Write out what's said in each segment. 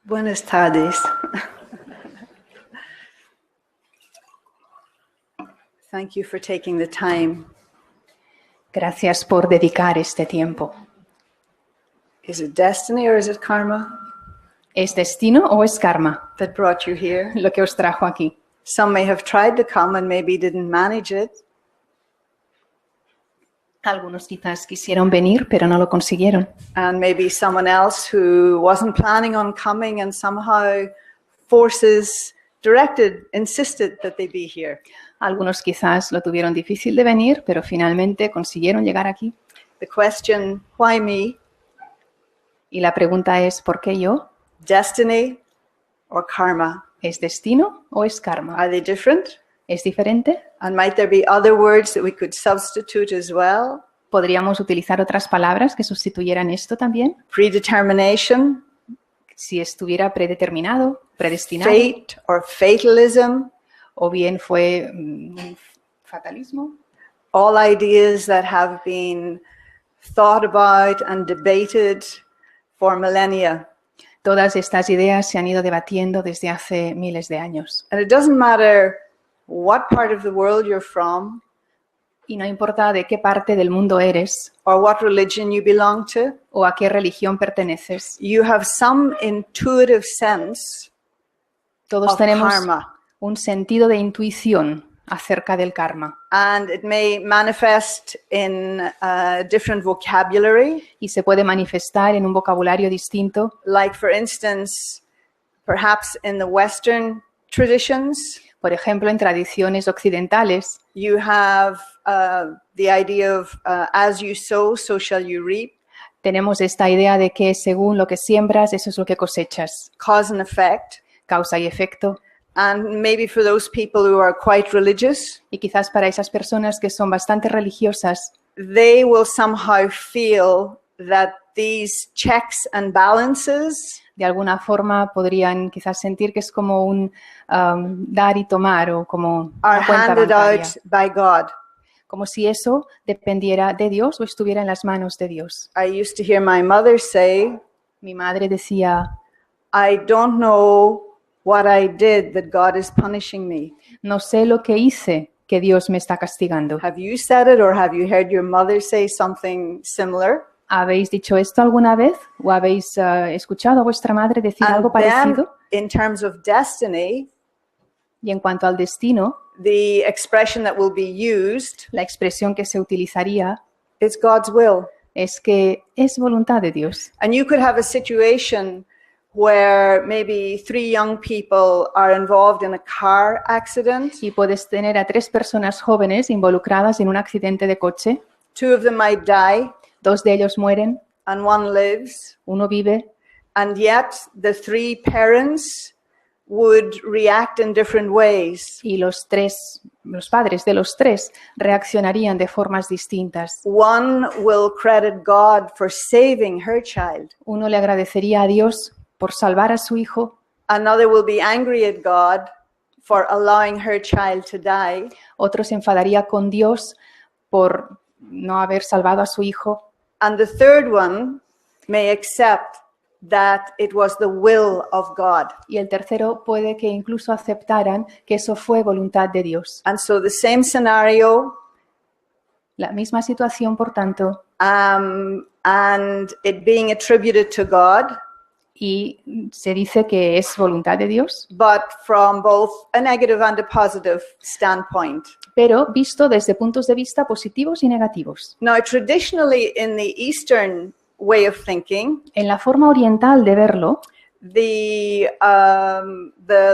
Buenas tardes. Thank you for taking the time. Gracias por dedicar este tiempo. Is it destiny or is it karma ¿Es destino o es karma that brought you here? lo que os trajo aquí? Some may have tried to come and maybe didn't manage it. Algunos quizás quisieron venir, pero no lo consiguieron. And maybe someone else who wasn't planning on coming and somehow insisted that they be here. Algunos quizás lo tuvieron difícil de venir, pero finalmente consiguieron llegar aquí. The question, why me? Y la pregunta es, ¿por qué yo? Destiny or karma? ¿Es destino o es karma? Are they different? ¿Es diferente? And might there be other words that we could substitute as well? ¿Podríamos utilizar otras palabras que sustituyeran esto también? Predetermination, Si estuviera predeterminado, predestinado, fate or fatalism, o bien fue un fatalismo. all ideas that have been thought about and debated for millennia. Todas estas ideas se han ido debatiendo desde hace miles de años. And it doesn't matter what part of the world you're from Y no importa de qué parte del mundo eres or what religion you belong to, o a qué religión perteneces, you have some intuitive sense todos of tenemos karma. un sentido de intuición acerca del karma. And it may manifest in different vocabulary, Y se puede manifestar en un vocabulario distinto, like for instance, perhaps in the Western traditions, por ejemplo, en tradiciones occidentales. you have the idea of as you sow, so shall you reap, Tenemos esta idea de que según lo que siembras, eso es lo que cosechas, cause and effect. causa y efecto. And maybe for those people who are quite religious, Y quizás para esas personas que son bastante religiosas, they will somehow feel that these checks and balances de alguna forma podrían quizás sentir que es como un dar y tomar o como are una cuenta handed bancaria, out by God. como si eso dependiera de Dios o estuviera en las manos de Dios. I used to hear my mother say, Mi madre decía, I don't know what I did that God is punishing me. no sé lo que hice que Dios me está castigando. Have you said it or have you heard your mother say something similar? ¿Habéis dicho esto alguna vez o habéis escuchado a vuestra madre decir algo And then, parecido? in terms of destiny, Y en cuanto al destino, the expression that will be used la expresión que se utilizaría is God's will. es que es voluntad de Dios. And you could have a situation where maybe 3 young people are involved in a car accident. Y puedes tener a 3 personas jóvenes involucradas en un accidente de coche. 2 of them might die 2 de ellos mueren, and 1 lives. uno vive, And yet the 3 parents would react in different ways. y los padres de los 3 reaccionarían de formas distintas. One will credit God for saving her child. Uno le agradecería a Dios por salvar a su hijo, Another will be angry at God for allowing her child to die. otro se enfadaría con Dios por no haber salvado a su hijo, And the third one may accept that it was the will of God. y el tercero puede que incluso aceptaran que eso fue voluntad de Dios. And so the same scenario, La misma situación, por tanto, and it being attributed to God, y se dice que es voluntad de Dios, but from both a negative and a positive standpoint. pero visto desde puntos de vista positivos y negativos. Now, traditionally in the Eastern way of thinking, En la forma oriental de verlo, the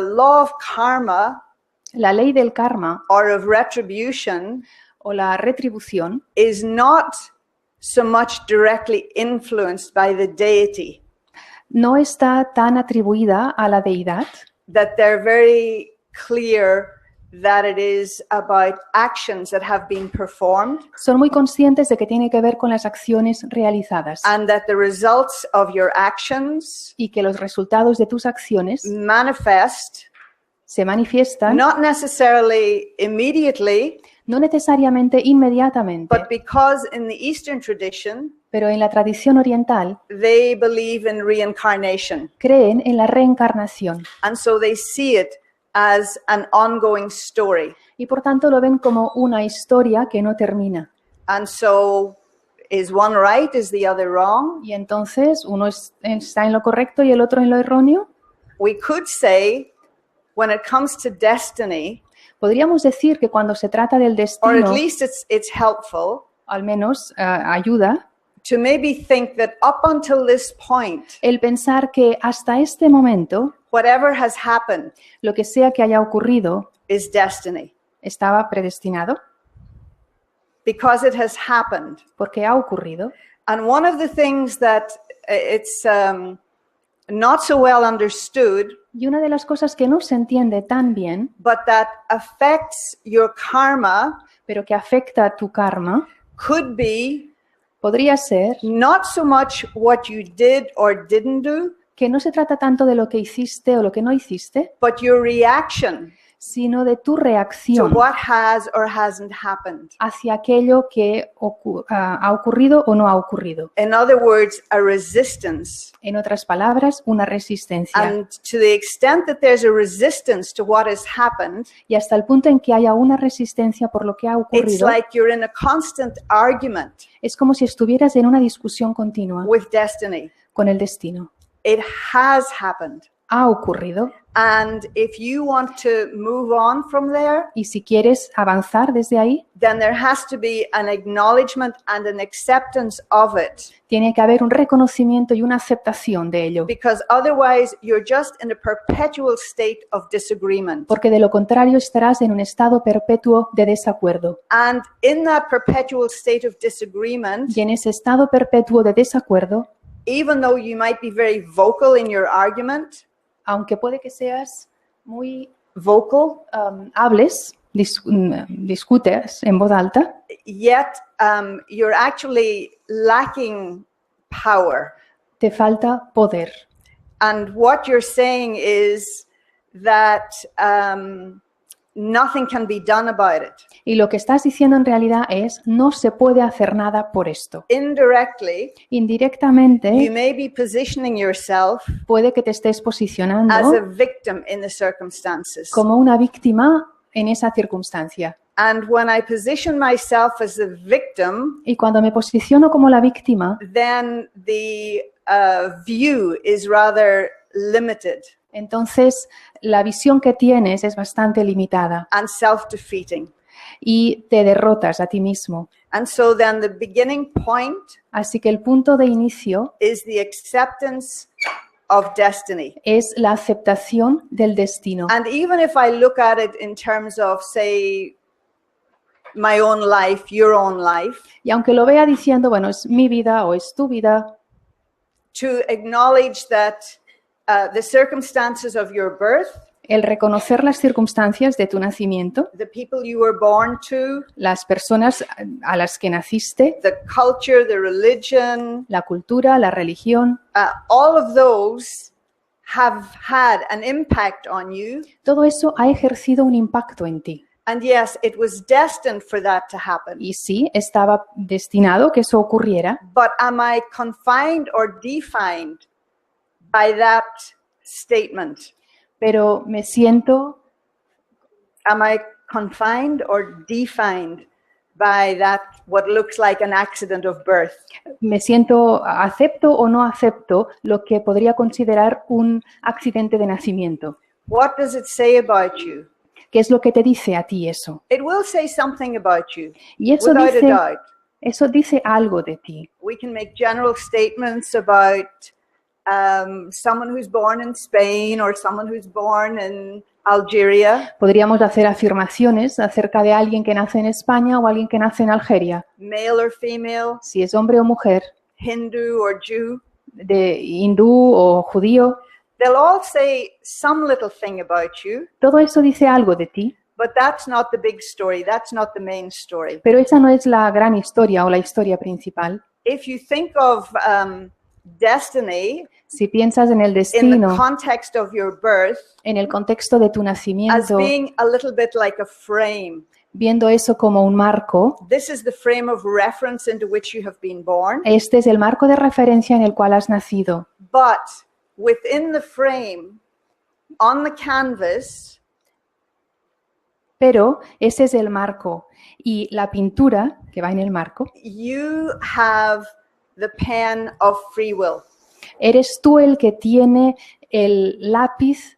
law of karma la ley del karma or of retribution o la retribución is not so much directly influenced by the deity, no está tan atribuida a la deidad, that they're very clear that it is about actions that have been performed son muy conscientes de que tiene que ver con las acciones realizadas and that the results of your actions y que los resultados de tus acciones manifest se manifiestan not necessarily immediately, no necesariamente inmediatamente, but because in the Eastern tradition, Pero en la tradición oriental they believe in reincarnation. creen en la reencarnación And so they see it as an ongoing story. y por tanto lo ven como una historia que no termina. And so, is one right? Is the other wrong? Y entonces uno está en lo correcto y el otro en lo erróneo. We could say, when it comes to destiny, Podríamos decir que cuando se trata del or at destino, least it's helpful al menos ayuda, to maybe think that up until this point, el pensar que hasta este momento, whatever has happened lo que sea que haya ocurrido, is destiny. estaba predestinado, Because it has happened. porque ha ocurrido. And one of the things that it's not so well understood, Y una de las cosas que no se entiende tan bien, but that affects your karma, pero que afecta a tu karma, could be podría ser not so much what you did or didn't do, que no se trata tanto de lo que hiciste o lo que no hiciste, but your reaction sino de tu to reacción what has or hasn't happened. hacia aquello que ha ocurrido o no ha ocurrido. In other words, a resistance. En otras palabras, una resistencia. And to the extent that there's a resistance to what has happened, Y hasta el punto en que haya una resistencia por lo que ha it's ocurrido, like you're in a constant argument es como si estuvieras en una discusión continua with destiny. con el destino. It has happened. Ha ocurrido And if you want to move on from there, y si quieres avanzar desde ahí, then there has to be an acknowledgement and an acceptance of it. tiene que haber un reconocimiento y una aceptación de ello, Because otherwise, you're just in a perpetual state of disagreement. porque de lo contrario estarás en un estado perpetuo de desacuerdo. And in that perpetual state of disagreement, Y en ese estado perpetuo de desacuerdo, even though you might be very vocal in your argument, aunque puede que seas muy vocal, hables, discutes en voz alta, yet you're actually lacking power. te falta poder. And what you're saying is that nothing can be done about it. Y lo que estás diciendo en realidad es, no se puede hacer nada por esto. Indirectly, you Indirectamente, may be positioning yourself puede que te estés as a posicionando victim in the circumstances. como una víctima en esa circunstancia. And when I position myself as a victim, Y cuando me posiciono como la víctima, then the view is rather limited entonces la visión que tienes es bastante limitada and self-defeating. y te derrotas a ti mismo. And so then the beginning point Así que el punto de inicio is the acceptance of destiny. es la aceptación del destino. And even if I look at it in terms of, say, my own life, your own life, Y aunque lo vea diciendo, bueno, es mi vida o es tu vida, to acknowledge that the circumstances of your birth, el reconocer las circunstancias de tu nacimiento, the people you were born to, las personas a las que naciste, the culture, the religion, la cultura, la religión, all of those have had an impact on you. todo eso ha ejercido un impacto en ti. And yes, it was destined for that to happen. Y sí, estaba destinado que eso ocurriera, But am I confined or defined by that statement? pero me siento, Am I confined or defined by that, what looks like an accident of birth? acepto o no acepto lo que podría considerar un accidente de nacimiento. What does it say about you? ¿Qué es lo que te dice a ti eso? It will say something about you, Y eso without a dice doubt. algo de ti. We can make general statements about someone who's born in Spain or someone who's born in Algeria, Podríamos hacer afirmaciones acerca de alguien que nace en España o alguien que nace en Algeria, male or female, si es hombre o mujer, Hindu or Jew. de hindú o judío. They'll all say some little thing about you, Todo eso dice algo de ti, but that's not the big story. That's not the main story. pero esa no es la gran historia o la historia principal. If you think of destiny Si piensas en el in the destino, context of your birth en el contexto de tu as nacimiento, being a little bit like a frame, viendo eso como un marco, this is the frame of reference into which you have been born. este es el marco de referencia en el cual has nacido. But within the frame, on the canvas, Pero ese es el marco. Y la pintura que va en el marco, you have the pen of free will. eres tú el que tiene el lápiz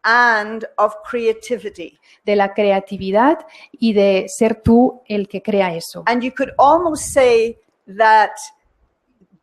And of creativity. de la creatividad y de ser tú el que crea eso. And you could almost say that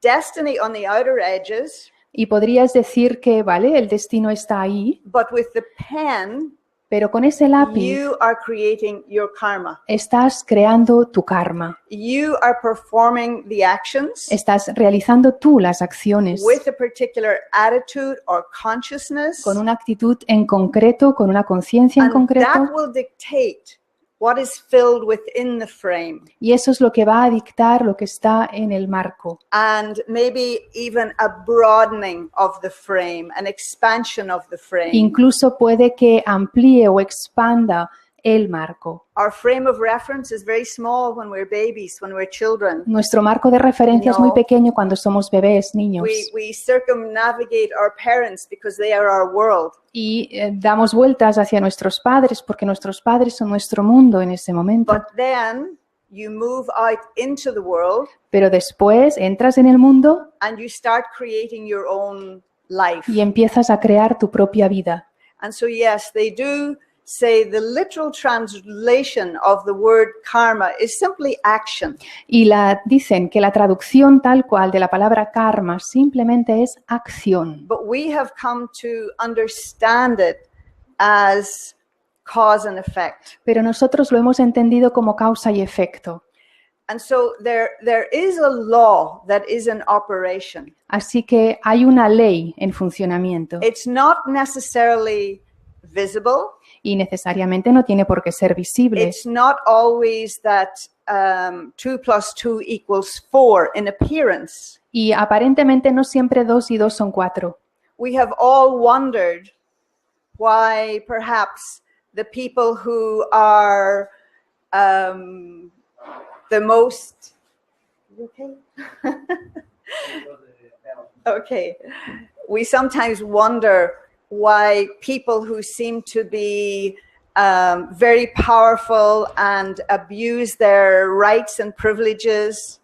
destiny on the outer edges, Y podrías decir que, vale, el destino está ahí, but with the pen, pero con ese lápiz you are creating your karma. estás creando tu karma. You are performing the actions Estás realizando tú las acciones with a particular attitude or consciousness, con una actitud en concreto, con una conciencia en and concreto, that will dictate what is filled within the frame, y eso es lo que va a dictar lo que está en el marco. and maybe even a broadening of the frame, an expansion of the frame. Incluso puede que amplíe o expanda el marco. Our frame of reference is very small when we're babies, when we're children. Nuestro marco de referencia es muy No. pequeño cuando somos bebés, niños, We circumnavigate our parents because they are our world. y damos vueltas hacia nuestros padres porque nuestros padres son nuestro mundo en ese momento. But then you move out into the world Pero después entras en el mundo and you start creating your own life. y empiezas a crear tu propia vida. And so, yes, they do say the literal translation of the word karma is simply action. Y dicen que la traducción tal cual de la palabra karma simplemente es acción. But we have come to understand it as cause and effect. Pero nosotros lo hemos entendido como causa y efecto. And so there is a law that is in operation. Así que hay una ley en funcionamiento It's not necessarily visible. y necesariamente no tiene por qué ser visible. It's not always that 2 + 2 = 4 in appearance. Y aparentemente no siempre 2 y 2 son 4. We have all wondered why perhaps the people who are the most okay. We sometimes wonder why people who seem to be very powerful and abuse their rights and privileges,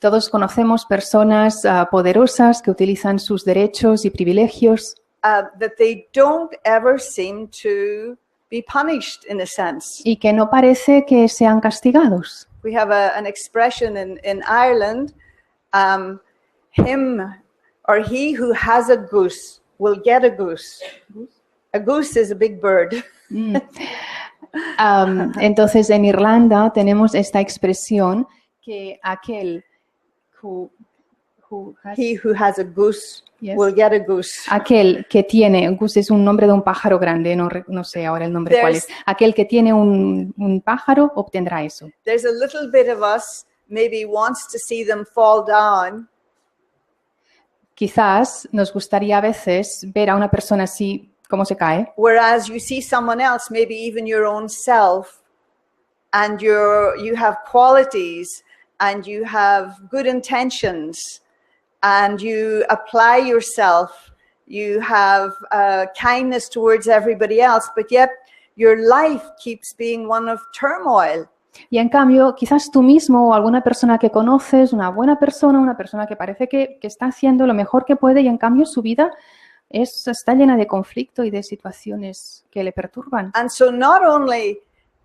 Todos conocemos personas poderosas que utilizan sus derechos y privilegios that they don't ever seem to be punished in a sense. y que no parece que sean castigados. We have an expression in Ireland, him or he who has a goose will get a goose. A goose is a big bird. Entonces, en Irlanda tenemos esta expresión que aquel He who has a goose Yes. will get a goose. aquel que tiene, goose es un nombre de un pájaro grande, no sé ahora el nombre cuál es. There's- Aquel que tiene un pájaro obtendrá eso. There's a little bit of us maybe wants to see them fall down, Quizás nos gustaría a veces ver a una persona así como se cae, whereas you see someone else, maybe even your own self, and you have qualities and you have good intentions and you apply yourself, you have kindness towards everybody else, but yet your life keeps being one of turmoil. y en cambio quizás tú mismo o alguna persona que conoces, una buena persona, una persona que parece que está haciendo lo mejor que puede y en cambio su vida está llena de conflicto y de situaciones que le perturban. And so not only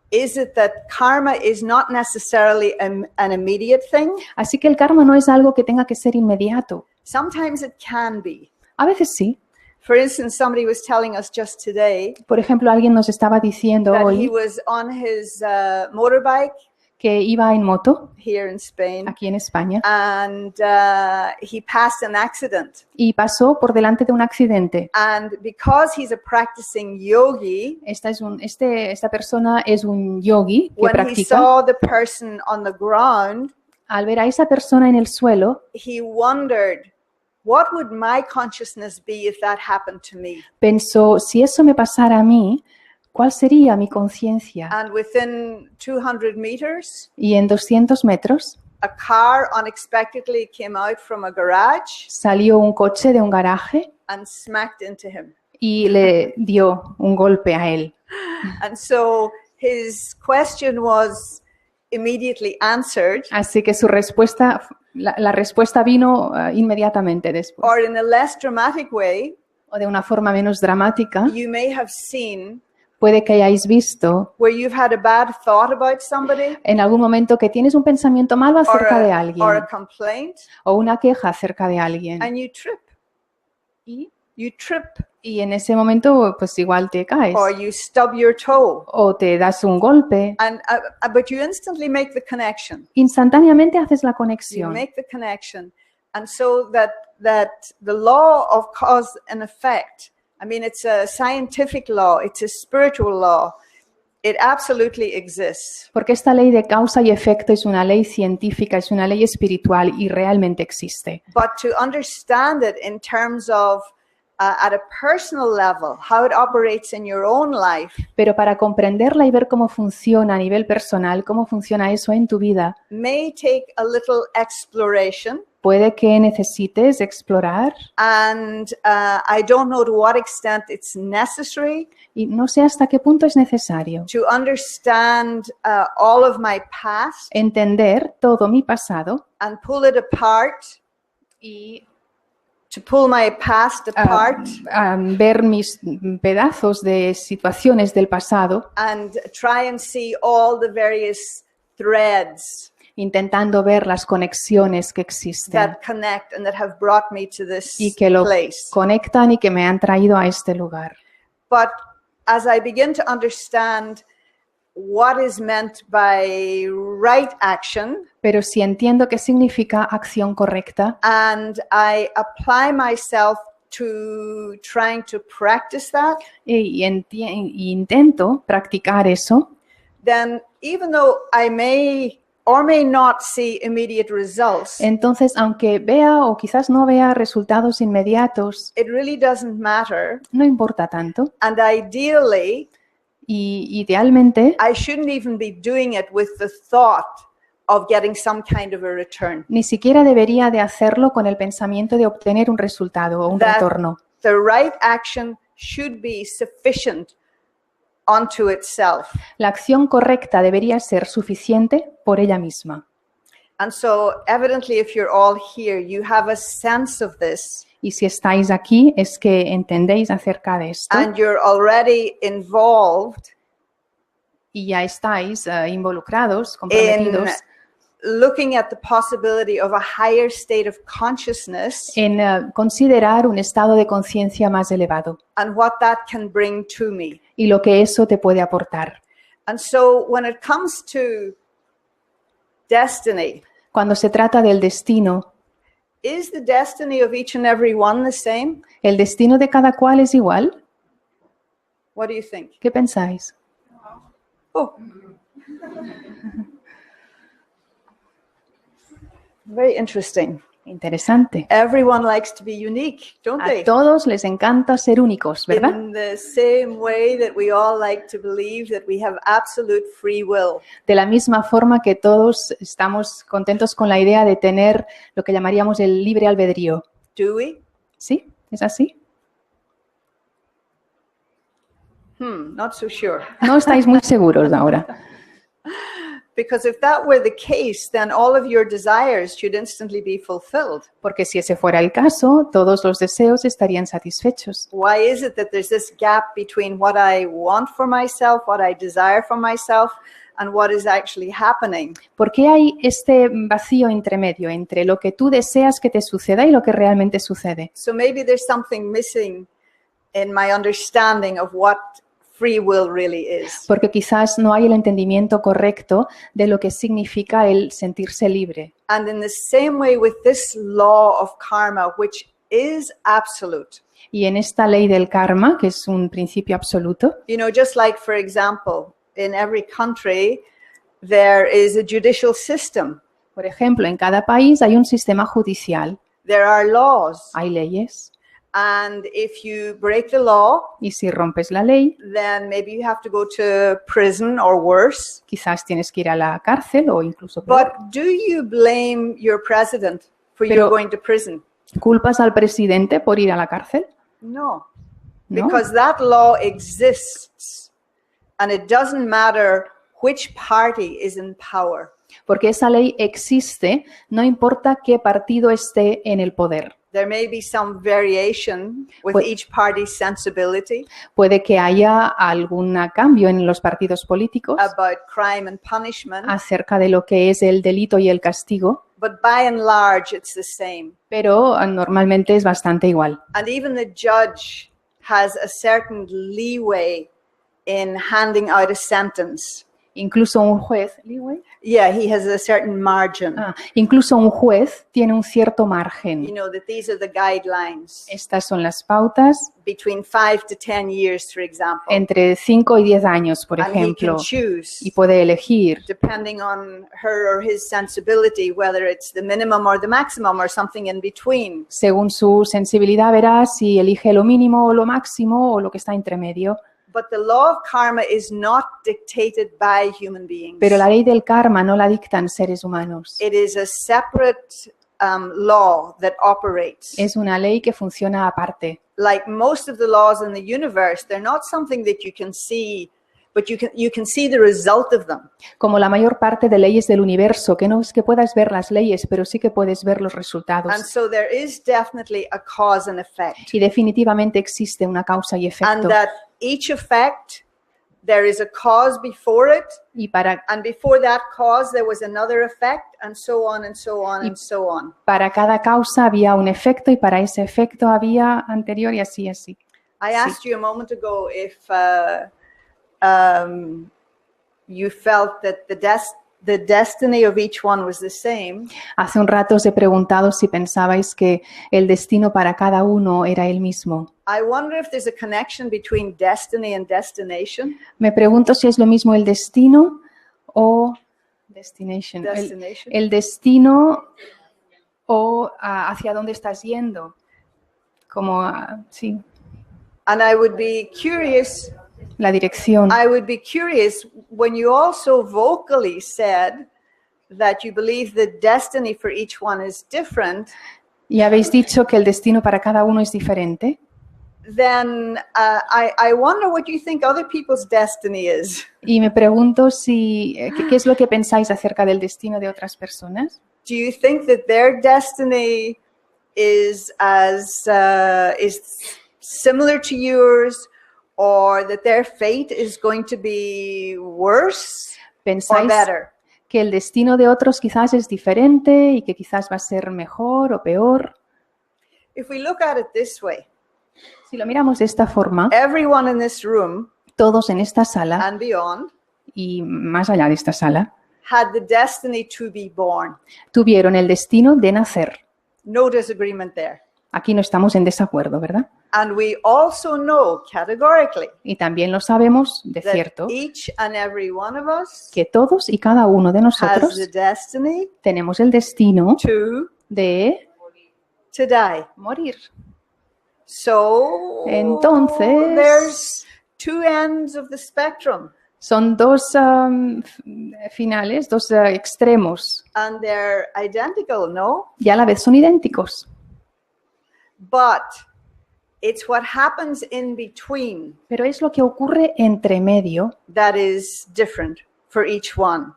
is it that karma is not necessarily an immediate thing, Así que el karma no es algo que tenga que ser inmediato. sometimes it can be. A veces sí. For instance, somebody was telling us just today Por ejemplo, alguien nos estaba diciendo that he hoy was on his motorbike que iba en moto here in Spain aquí en España and he passed an accident. y pasó por delante de un accidente. And because he's a practicing yogi, Esta persona es un yogi que when he practica. saw the person on the ground, Al ver a esa persona en el suelo, he wondered, what would my consciousness be if that happened to me? pensó, si eso me pasara a mí, ¿cuál sería mi conciencia? And within 200 meters, Y en 200 metros a car unexpectedly came out from a garage salió un coche de un garaje and smacked into him. y le dio un golpe a él. And so his question was immediately answered, Así que su respuesta, la respuesta vino inmediatamente después. or in a less dramatic way, O de una forma menos dramática, you may have seen puede que hayáis visto where you've had a bad thought about somebody en algún momento que tienes un pensamiento malo or acerca de or a alguien complaint, o una queja acerca de alguien. and you trip. You trip, Y en ese momento, pues igual te caes or you stub your toe, o te das un golpe. and but you instantly make the connection. Instantáneamente haces la You conexión. make the connection, and so that the law of cause and effect. I mean, it's a scientific law. It's a spiritual law. It absolutely exists. Porque esta ley de causa y efecto es una ley científica, es una ley espiritual y realmente existe. But to understand it in terms of at a personal level, how it operates in your own life, Pero para comprenderla y ver cómo funciona a nivel personal, cómo funciona eso en tu vida, may take a little exploration. puede que necesites explorar And I don't know to what extent it's necessary y no sé hasta qué punto es necesario to understand all of my past entender todo mi pasado and pull it apart, y to pull my past apart ver mis pedazos de situaciones del pasado, and try and see all the various threads intentando ver las conexiones que existen that connect and that have brought me to this y que lo place. conectan y que me han traído a este lugar. But as I begin to understand what is meant by right action, Pero si entiendo qué significa acción correcta and I apply myself to trying to practice that, y intento practicar eso, then even though I may or may not see immediate results, entonces aunque vea o quizás no vea resultados inmediatos, it really doesn't matter. no importa tanto. And ideally, Y idealmente, I shouldn't even be doing it with the thought of getting some kind of a return. ni siquiera debería de hacerlo con el pensamiento de obtener un resultado o un That retorno. the right action should be sufficient unto itself. La acción correcta debería ser suficiente por ella misma. And so evidently, if you're all here, you have a sense of this, Y si estáis aquí es que entendéis acerca de esto and you're already involved y ya estáis involucrados, in comprometidos looking at the possibility of a higher state of consciousness en considerar un estado de conciencia más elevado and what that can bring to me. y lo que eso te puede aportar. And so when it comes to destiny, Cuando se trata del destino, is the destiny of each and every one the same? ¿el destino de cada cual es igual? What do you think? ¿Qué pensáis? Oh. Very interesting. Interesante. Everyone likes to be unique, don't A they? todos les encanta ser únicos, ¿verdad? In the same way that we all like to believe that we have absolute free will. De la misma forma que todos estamos contentos con la idea de tener lo que llamaríamos el libre albedrío. Do we? ¿Sí? ¿Es así? Not so sure. No estáis muy seguros ahora. Because if that were the case, then all of your desires should instantly be fulfilled. Porque si ese fuera el caso, todos los deseos estarían satisfechos. Why is it that there's this gap between what I want for myself, what I desire for myself, and what is actually happening? ¿Por qué hay este vacío intermedio entre lo que tú deseas que te suceda y lo que realmente sucede? So maybe there's something missing in my understanding of what free will really is. Porque quizás no hay el entendimiento correcto de lo que significa el sentirse libre. And in the same way with this law of karma, which is absolute. Y en esta ley del karma, que es un principio absoluto, You know, just like, for example, in every country, there is a judicial system. por ejemplo, en cada país hay un sistema judicial, There are laws. hay leyes, And if you break the law, Y si rompes la ley, then maybe you have to go to prison or worse. quizás tienes que ir a la cárcel o incluso peor. But do you blame your president for you Pero- going to prison? ¿Culpas al presidente por ir a la cárcel? No, No. because that law exists, and it doesn't matter which party is in power. Porque esa ley existe, no importa qué partido esté en el poder. There may be some variation with Pues- each party's sensibility Puede que haya algún cambio en los partidos políticos about crime and punishment, acerca de lo que es el delito y el castigo, but by and large, it's the same. pero normalmente es bastante igual. And even the judge has a certain leeway in handing out a sentence. Incluso un juez, ¿leeway? Yeah, he has a certain margin. Incluso un juez tiene un cierto You margen. know, that these are the guidelines. Estas son las pautas Between 5 to 10 years, for example. entre 5 y 10 años, por And he ejemplo, can choose, y puede elegir depending on her or his sensibility, whether it's the minimum or the maximum or something in between. según su sensibilidad, verá si elige lo mínimo o lo máximo o lo que está entre medio. But the law of karma is not dictated by human beings. Pero la ley del karma no la dictan seres humanos. It is a separate law that operates. Es una ley que funciona aparte. Like most of the laws in the universe, they're not something that you can see, but you can see the result of them. Como la mayor parte de leyes del universo, que no es que puedas ver las leyes, pero sí que puedes ver los resultados. And so there is definitely a cause and effect. Y definitivamente existe una causa y And efecto. that each effect, there is a cause before it, Y para before that cause there was another effect, and so on and so on and so on. cada causa había un efecto y para ese efecto había anterior y así, así. I asked you a moment ago if you felt that the destiny of each one was the same. Hace un rato os he preguntado si pensabais que el destino para cada uno era el mismo. I wonder if there's a connection between destiny and destination. Me pregunto si es lo mismo el destino o destination. Destination. El destino o hacia dónde estás yendo. Como, sí, And I would be curious, la dirección. when you also vocally said that you believe the destiny for each one is different, Y habéis dicho que el destino para cada uno es diferente. then I wonder what you think other people's destiny is. Y me pregunto si qué es lo que pensáis acerca del destino de otras personas. Do you think that their destiny is is similar to yours, or that their fate is going to be worse or ¿Pensáis better? que el destino de otros quizás es diferente y que quizás va a ser mejor o peor? If we look at it this way, Si lo miramos de esta forma, everyone in this room todos en esta sala and beyond y más allá de esta sala had the destiny to be born. tuvieron el destino de nacer. No disagreement there. Aquí no estamos en desacuerdo, ¿verdad? And we also know categorically Y también lo sabemos de that cierto each and every one of us que todos y cada uno de has nosotros the destiny tenemos el destino to de die. morir. So Entonces- there's two ends of the spectrum, Son dos finales, dos extremos, and they're identical, no? y a la vez son idénticos. But it's what happens in between Pero es lo que ocurre entre medio that is different for each one.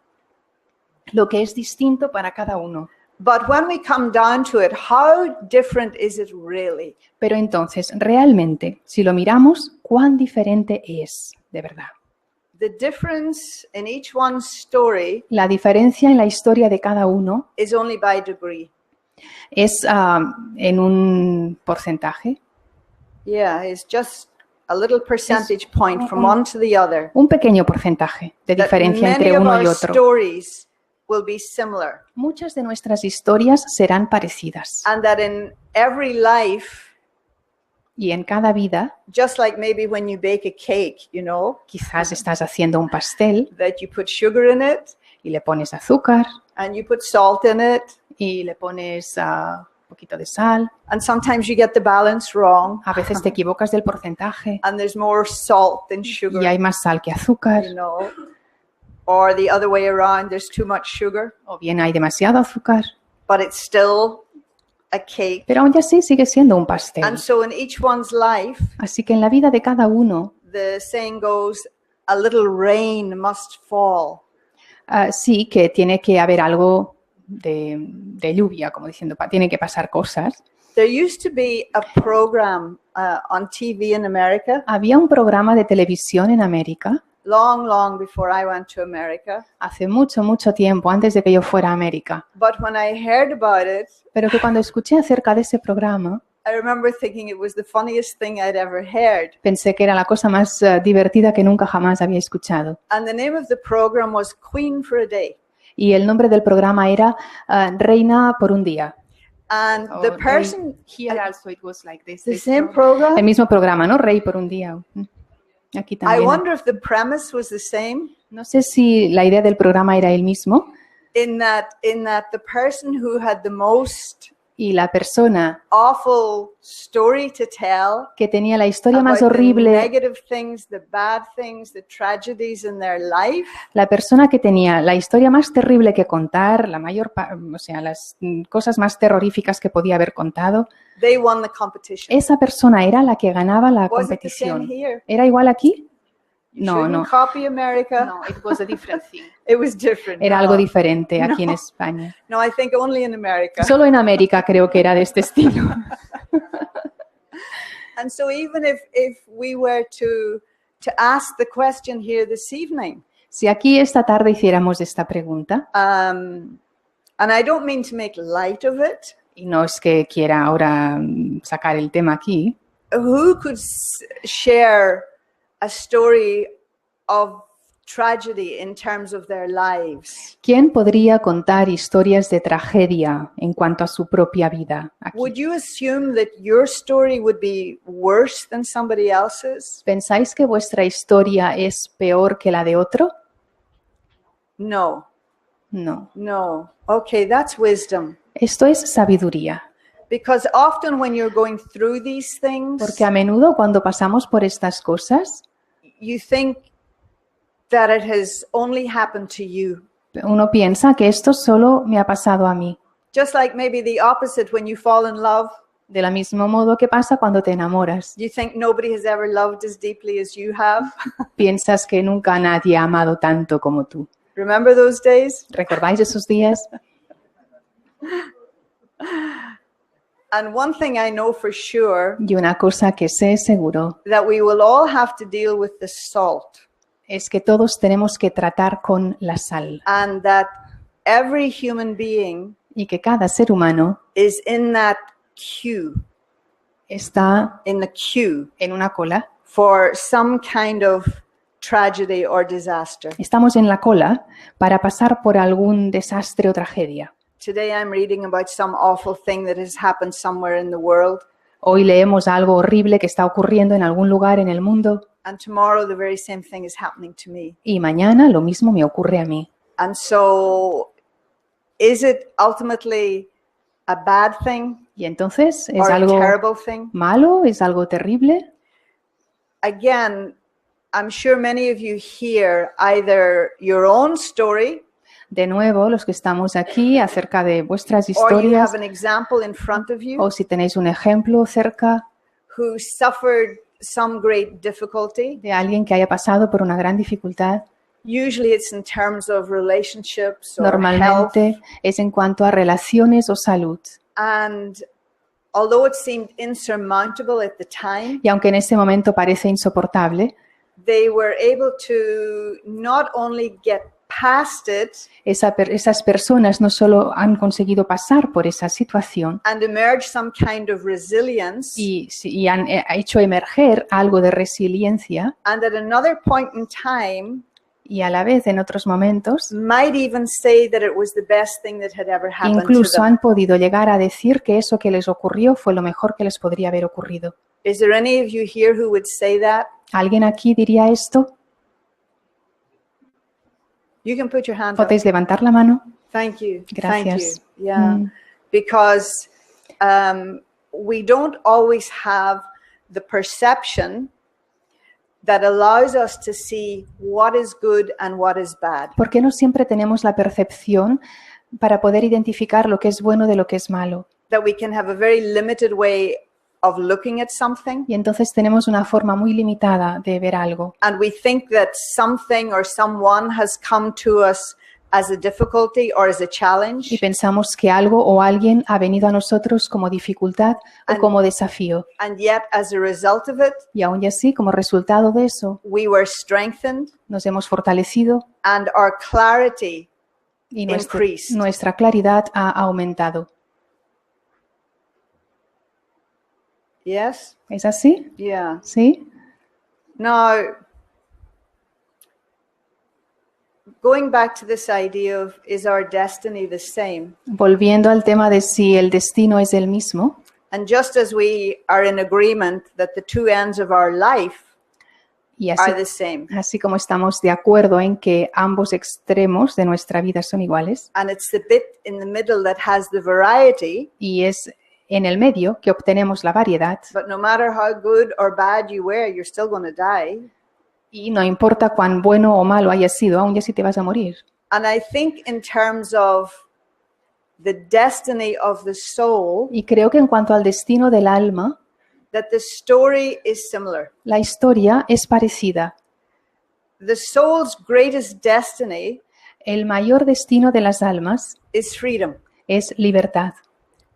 lo que es distinto para cada uno. But when we come down to it, how different is it really? Pero entonces, realmente, si lo miramos, ¿cuán diferente es de verdad? The difference in each one's story La diferencia en la historia de cada uno is only by degree. es en un porcentaje, Yeah, it's just a little percentage point from one to the other. un pequeño porcentaje de That diferencia many entre of uno y our otro. stories will be similar, Muchas de nuestras historias serán parecidas and that in every life, y en cada vida, just like maybe when you bake a cake, you know, quizás estás haciendo un pastel that you put sugar in it y le pones azúcar and you put salt in it y le pones poquito de sal. And sometimes you get the balance wrong, A veces te equivocas del porcentaje and there's more salt than y sugar, hay más sal que azúcar. you know. Or the other way around, there's too much sugar, O bien hay demasiado azúcar. but it's still a cake. Pero aún así sigue siendo un pastel. And so in each one's life, Así que en la vida de cada uno, the saying goes, a little rain must fall. sí que tiene que haber algo de lluvia, como diciendo, tienen que pasar cosas. There used to be a program on TV in America, Había un programa de televisión en América long before I went to America. hace mucho, mucho tiempo, antes de que yo fuera a América. But when I heard about it, Pero que cuando escuché acerca de ese programa, I remember thinking it was the funniest thing I'd ever heard. pensé que era la cosa más divertida que nunca jamás había escuchado. And the name of the program was Queen for a Day. Y el nombre del programa era Reina por un día. And the person, Here also it was like this. the same program, El mismo programa, ¿no? Rey por un día. Aquí I también. wonder if the premise was the same, No sé si la idea del programa era el mismo in that the person who had the most y la persona awful story to tell que tenía la historia más about the horrible, negative things, the bad things, the tragedies in their life, la persona que tenía la historia más terrible que contar, la mayor, o sea, las cosas más terroríficas que podía haber contado, they won the competition. esa persona era la que ganaba la Was it the same competición. here? ¿Era igual aquí? You No, shouldn't no. copy America. No, it was a different thing. It was different. Era no. algo diferente aquí en No. España. No, I think only in America. Solo en América creo que era de este estilo. And so even if we were to ask the question here this evening, Si aquí esta tarde hiciéramos esta pregunta, and I don't mean to make light of it, y no es que quiera ahora sacar el tema aquí, who could share a story of tragedy in terms of their lives? ¿quién podría contar historias de tragedia en cuanto a su propia vida aquí? Would you assume that your story would be worse than somebody else's? ¿Pensáis que vuestra historia es peor que la de otro? No, No. no. Okay, that's wisdom. Esto es sabiduría, Because often when you're going through these things, porque a menudo cuando pasamos por estas cosas, you think that it has only happened to you. uno piensa que esto solo me ha pasado a mí. Just like maybe the opposite when you fall in love, De la mismo modo que pasa cuando te enamoras. you think nobody has ever loved as deeply as you have. Piensas que nunca nadie ha amado tanto como tú. Remember those days? ¿Recordáis esos días? And one thing I know for sure, Y una cosa que sé seguro that we will all have to deal with the salt, es que todos tenemos que tratar con la sal and that every human being y que cada ser humano is in that queue, está in the queue en una cola. for some kind of tragedy or disaster. Estamos en la cola para pasar por algún desastre o tragedia. Today I'm reading about some awful thing that has happened somewhere in the world, Hoy leemos algo horrible que está ocurriendo en algún lugar en el mundo and tomorrow the very same thing is happening to me. y mañana lo mismo me ocurre a mí. And so, is it ultimately a bad thing Y entonces, ¿es or a algo terrible thing? malo? ¿Es algo terrible? Again, I'm sure many of you hear either your own story De nuevo, los que estamos aquí acerca de vuestras or you historias have an example in front of you o si tenéis un ejemplo cerca who suffered some great difficulty. de alguien que haya pasado por una gran dificultad. Usually it's in terms of relationships or health. Normalmente es en cuanto a relaciones o salud. And although it seemed insurmountable at the time, Y aunque en ese momento parece insoportable, they were able to not only get past it esas personas no solo han conseguido pasar por esa situación and emerge some kind of resilience, y han hecho emerger algo de resiliencia and at another point in time y a la vez en otros momentos might even say that it was the best thing that had ever happened to incluso them. han podido llegar a decir que eso que les ocurrió fue lo mejor que les podría haber ocurrido. Is there any of you here who would say that? ¿Alguien aquí diría esto? You can put your hand up. ¿Podéis levantar la mano? Thank you. Gracias. Thank you. Yeah. Mm. Because we don't always have the perception that allows us to see what is good and what is bad. ¿Por qué no siempre tenemos la percepción para poder identificar lo que es bueno de lo que es malo? That we can have a very limited way of looking at something, Y entonces tenemos una forma muy limitada de ver algo. and we think that something or someone has come to us as a difficulty or as a Y challenge, pensamos que algo o alguien ha venido a nosotros como dificultad o como desafío. and yet as a result of it, Y aún así, como resultado de eso, we were strengthened nos hemos fortalecido and our clarity y increased. nuestra claridad ha aumentado. Yes? ¿Es así? Yeah. ¿Sí? Now, going back to this idea of is our destiny the same? Volviendo al tema de si el destino es el mismo, And just as we are in agreement that the two ends of our life y are the same, así como estamos de acuerdo en que ambos extremos de nuestra vida son iguales, and it's the bit in the middle that has the variety, y es en el medio que obtenemos la variedad, but no matter how good or bad you were, you're still going to die. y no importa cuán bueno o malo haya sido, aún así te vas a morir. And I think in terms of the destiny of the soul, Y creo que en cuanto al destino del alma, that the story is similar. la historia es parecida. The soul's greatest destiny El mayor destino de las almas is freedom. es libertad.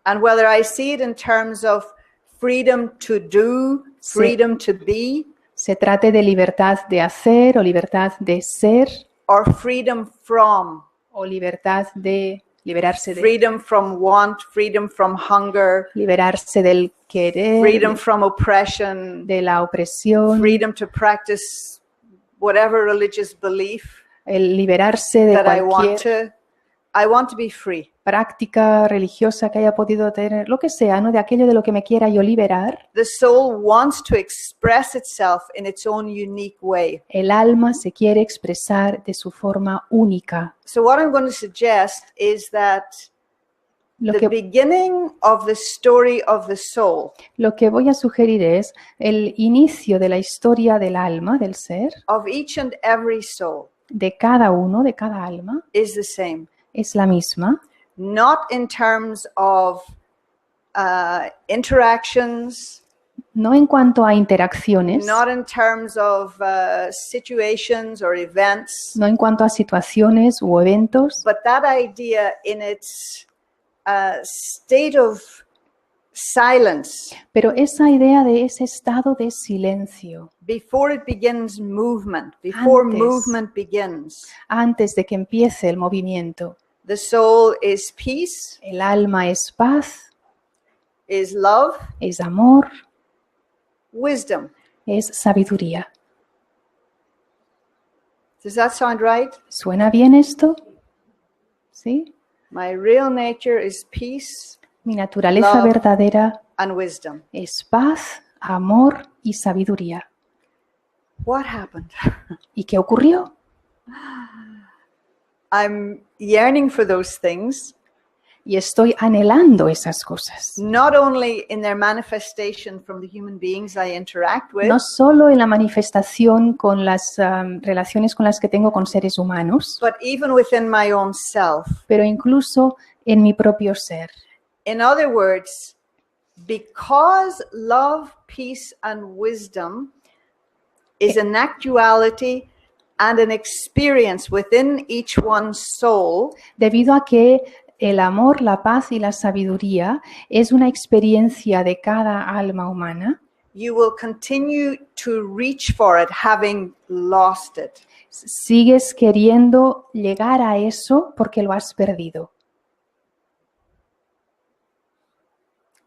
And whether I see it in terms of freedom to do, freedom to be, Se trate de libertad de hacer o libertad de ser or freedom from, o libertad de liberarse de freedom from want, freedom from hunger, liberarse del querer, freedom from oppression, de la opresión, freedom to practice whatever religious belief el liberarse de that cualquier I want to be free. práctica religiosa que haya podido tener, lo que sea, ¿no? De aquello de lo que me quiera yo liberar. The soul wants to express itself in its own unique way. El alma se quiere expresar de su forma única. So what I'm going to suggest is that Lo the que, beginning of the story of the soul, lo que voy a sugerir es el inicio de la historia del alma, del ser, of each and every soul, de cada uno, de cada alma, is the same. es la misma. Not in terms of interactions, No en cuanto a interacciones, not in terms of situations or events, no en cuanto a situaciones u eventos, but that idea in its state of silence pero esa idea de ese estado de silencio, before it begins movement, before Antes. movement begins. antes de que empiece el movimiento. The soul is peace, El alma es paz, is love, es amor, wisdom. es sabiduría. Does that sound right? ¿Suena bien esto? ¿Sí? My real nature is peace Mi naturaleza Love. verdadera and wisdom. es paz, amor y sabiduría. What happened? ¿Y qué ocurrió? I'm yearning for those things, Y estoy anhelando esas cosas. not only in their manifestation from the human beings I interact with, No solo en la manifestación con las relaciones con las que tengo con seres humanos, but even within my own self. pero incluso en mi propio ser. In other words, because love, peace, and wisdom is an actuality and an experience within each one's soul, Debido a que el amor, la paz y la sabiduría es una experiencia de cada alma humana, you will continue to reach for it having lost it. sigues queriendo llegar a eso porque lo has perdido.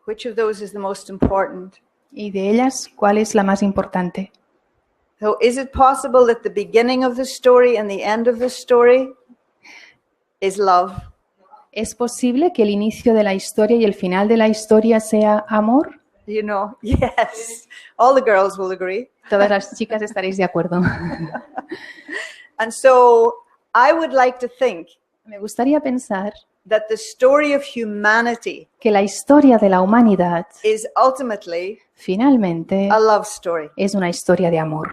Which of those is the most important? Y de ellas, ¿cuál es la más importante? So is it possible that the beginning of the story and the end of the story is love? ¿Es posible que el inicio de la historia y el final de la historia sea amor? You know, yes. All the girls will agree. Todas las chicas estaréis de acuerdo. And so I would like to think Me gustaría pensar that the story of humanity que la historia de la humanidad is ultimately finalmente a love story. es una historia de amor,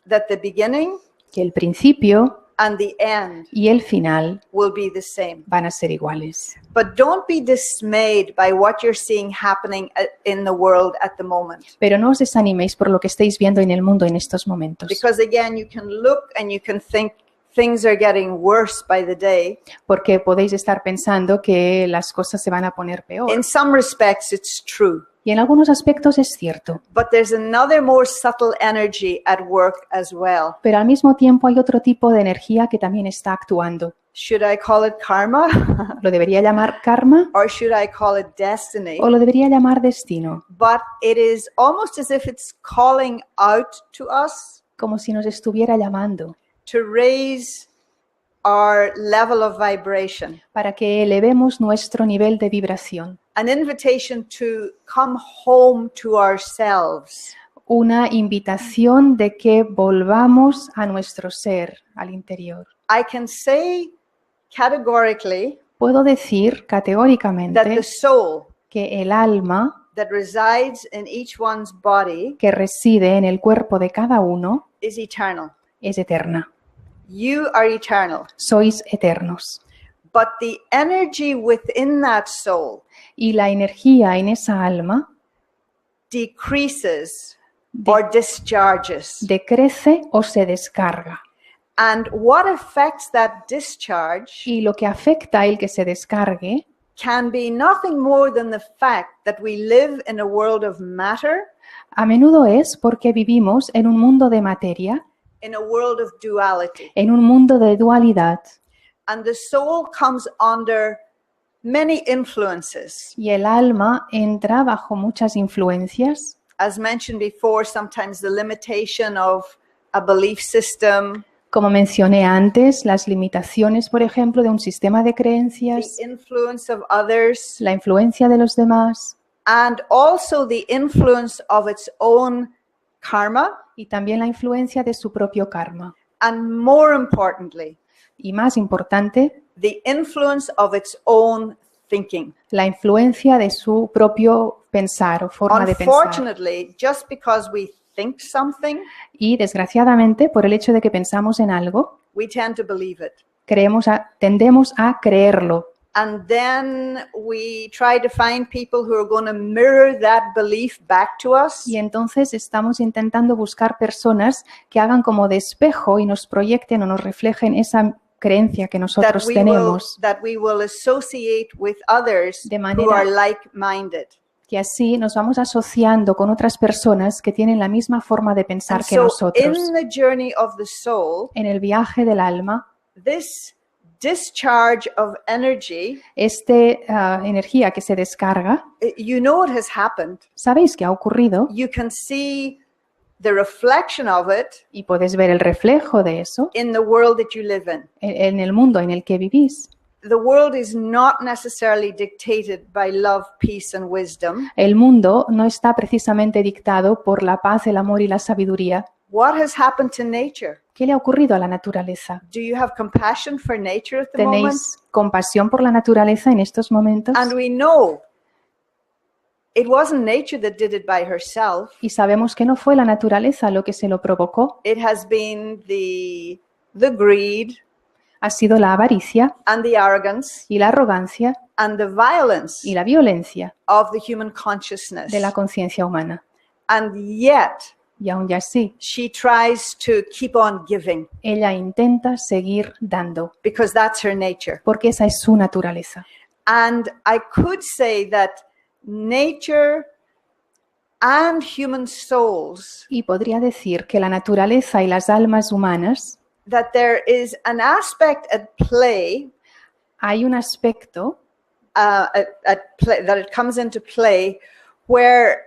That the beginning que el principio and the end y el final will be the same. van a ser iguales. But don't be dismayed by what you're seeing happening in the world at the moment. Pero no os desaniméis por lo que estáis viendo en el mundo en estos momentos, Because again, you can look and you can think things are getting worse by the day. porque podéis estar pensando que las cosas se van a poner peor. In some respects, it's true. Y en algunos aspectos es cierto, But there's another more subtle energy at work as well. pero al mismo tiempo hay otro tipo de energía que también está actuando. Should I call it karma? ¿Lo debería llamar karma Or should I call it destiny? o lo debería llamar destino? But it is almost as if it's calling out to us Como si nos estuviera llamando to raise our level of vibration. para que elevemos nuestro nivel de vibración. An invitation to come home to ourselves. Una invitación de que volvamos a nuestro ser, al interior. I can say categorically Puedo decir that the categóricamente soul que el alma that resides in each one's body que reside en el cuerpo de cada uno is eternal. es eterna. You are eternal. Sois eternos. But the energy within that soul Y la energía en esa alma decreases or discharges. decrece o se descarga. And what affects that discharge Y lo que afecta el que se descargue can be nothing more than the fact that we live in a world of matter, a menudo es porque vivimos en un mundo de materia, in a world of duality. en un mundo de dualidad. And the soul comes under many influences. Y el alma entra bajo muchas influencias, As mentioned before, sometimes the limitation of a belief system, como mencioné antes, las limitaciones, por ejemplo, de un sistema de the creencias, influence of others, la influencia de los demás and also the influence of its own karma, y también la influencia de su propio karma. and more importantly, Y más importante, the influence of its own thinking. la influencia de su propio pensar o forma de pensar. Unfortunately, just because we think something, Y desgraciadamente, por el hecho de que pensamos en algo, we tend to believe it. tendemos a creerlo. And then we try to find people who are going to mirror that belief back to us. Y entonces estamos intentando buscar personas que hagan como de espejo y nos proyecten o nos reflejen esa creencia que nosotros tenemos, that we will associate with others De who manera- are like-minded. que así nos vamos asociando con otras personas que tienen la misma forma de pensar And que so nosotros. in the journey of the soul, En el viaje del alma, this discharge of energy, energía que se descarga, you know it has happened. ¿sabéis qué ha ocurrido? You can see the reflection of it Y puedes ver el reflejo de eso in the world that you live in. en el mundo en el que vivís. The world is not necessarily dictated by love, peace, and wisdom. El mundo no está precisamente dictado por la paz, el amor y la sabiduría. What has happened to nature? ¿Qué le ha ocurrido a la naturaleza? Do you have compassion for nature at the moment? ¿Tenéis compasión por la naturaleza en estos momentos? And we know it wasn't nature that did it by herself. Y sabemos que no fue la naturaleza lo que se lo provocó, It has been the greed ha sido la avaricia and the arrogance y la arrogancia and the violence y la violencia of the human consciousness. de la conciencia humana. And yet, Y aún ya así, she tries to keep on giving ella intenta seguir dando, because that's her nature. porque esa es su naturaleza. And I could say that nature and human souls, Y podría decir que la naturaleza y las almas humanas, that there is an aspect at play, hay un aspecto that it comes into play where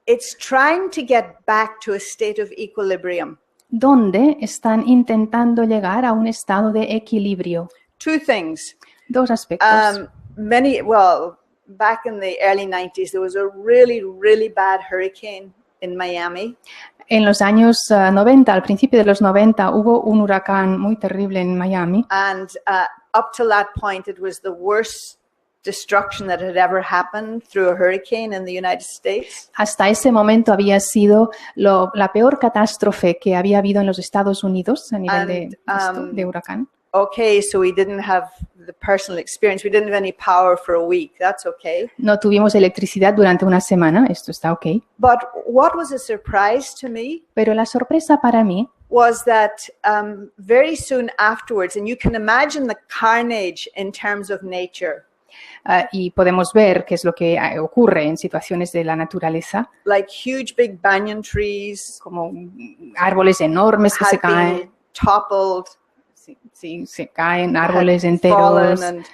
it's trying to get back to a state of equilibrium. donde están intentando llegar a un estado de equilibrio. Two things. Dos aspectos. Back in the early 90s, there was a really, really bad hurricane in Miami. En los años 90, al principio de los 90, hubo un huracán muy terrible en Miami And up till that point, it was the worst destruction that had ever happened through a hurricane in the United States. Hasta ese momento había sido la peor catástrofe que había habido en los Estados Unidos a nivel de huracán. Okay, so we didn't have the personal experience. We didn't have any power for a week. That's okay. No tuvimos electricidad durante una semana, esto está ok. But what was a surprise to me Pero la sorpresa para mí was that very soon afterwards, and you can imagine the carnage in terms of nature. Y podemos ver qué es lo que ocurre en situaciones de la naturaleza, Like huge big banyan trees como árboles enormes que se had caen, been toppled, sí, se caen had árboles enteros. fallen,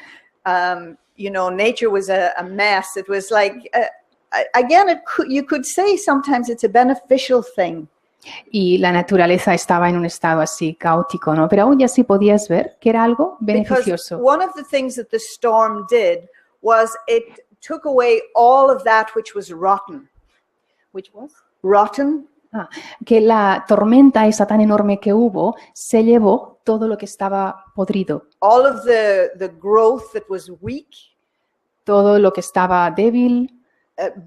and nature was a mess. It was like again, you could say sometimes it's a beneficial thing. Y la naturaleza estaba en un estado así caótico, ¿no? Pero aún así podías ver que era algo Because beneficioso. one of the things that the storm did was it took away all of that which was rotten. Which was? Rotten, Que la tormenta esa tan enorme que hubo se llevó todo lo que estaba podrido, all of the growth that was weak, todo lo que estaba débil,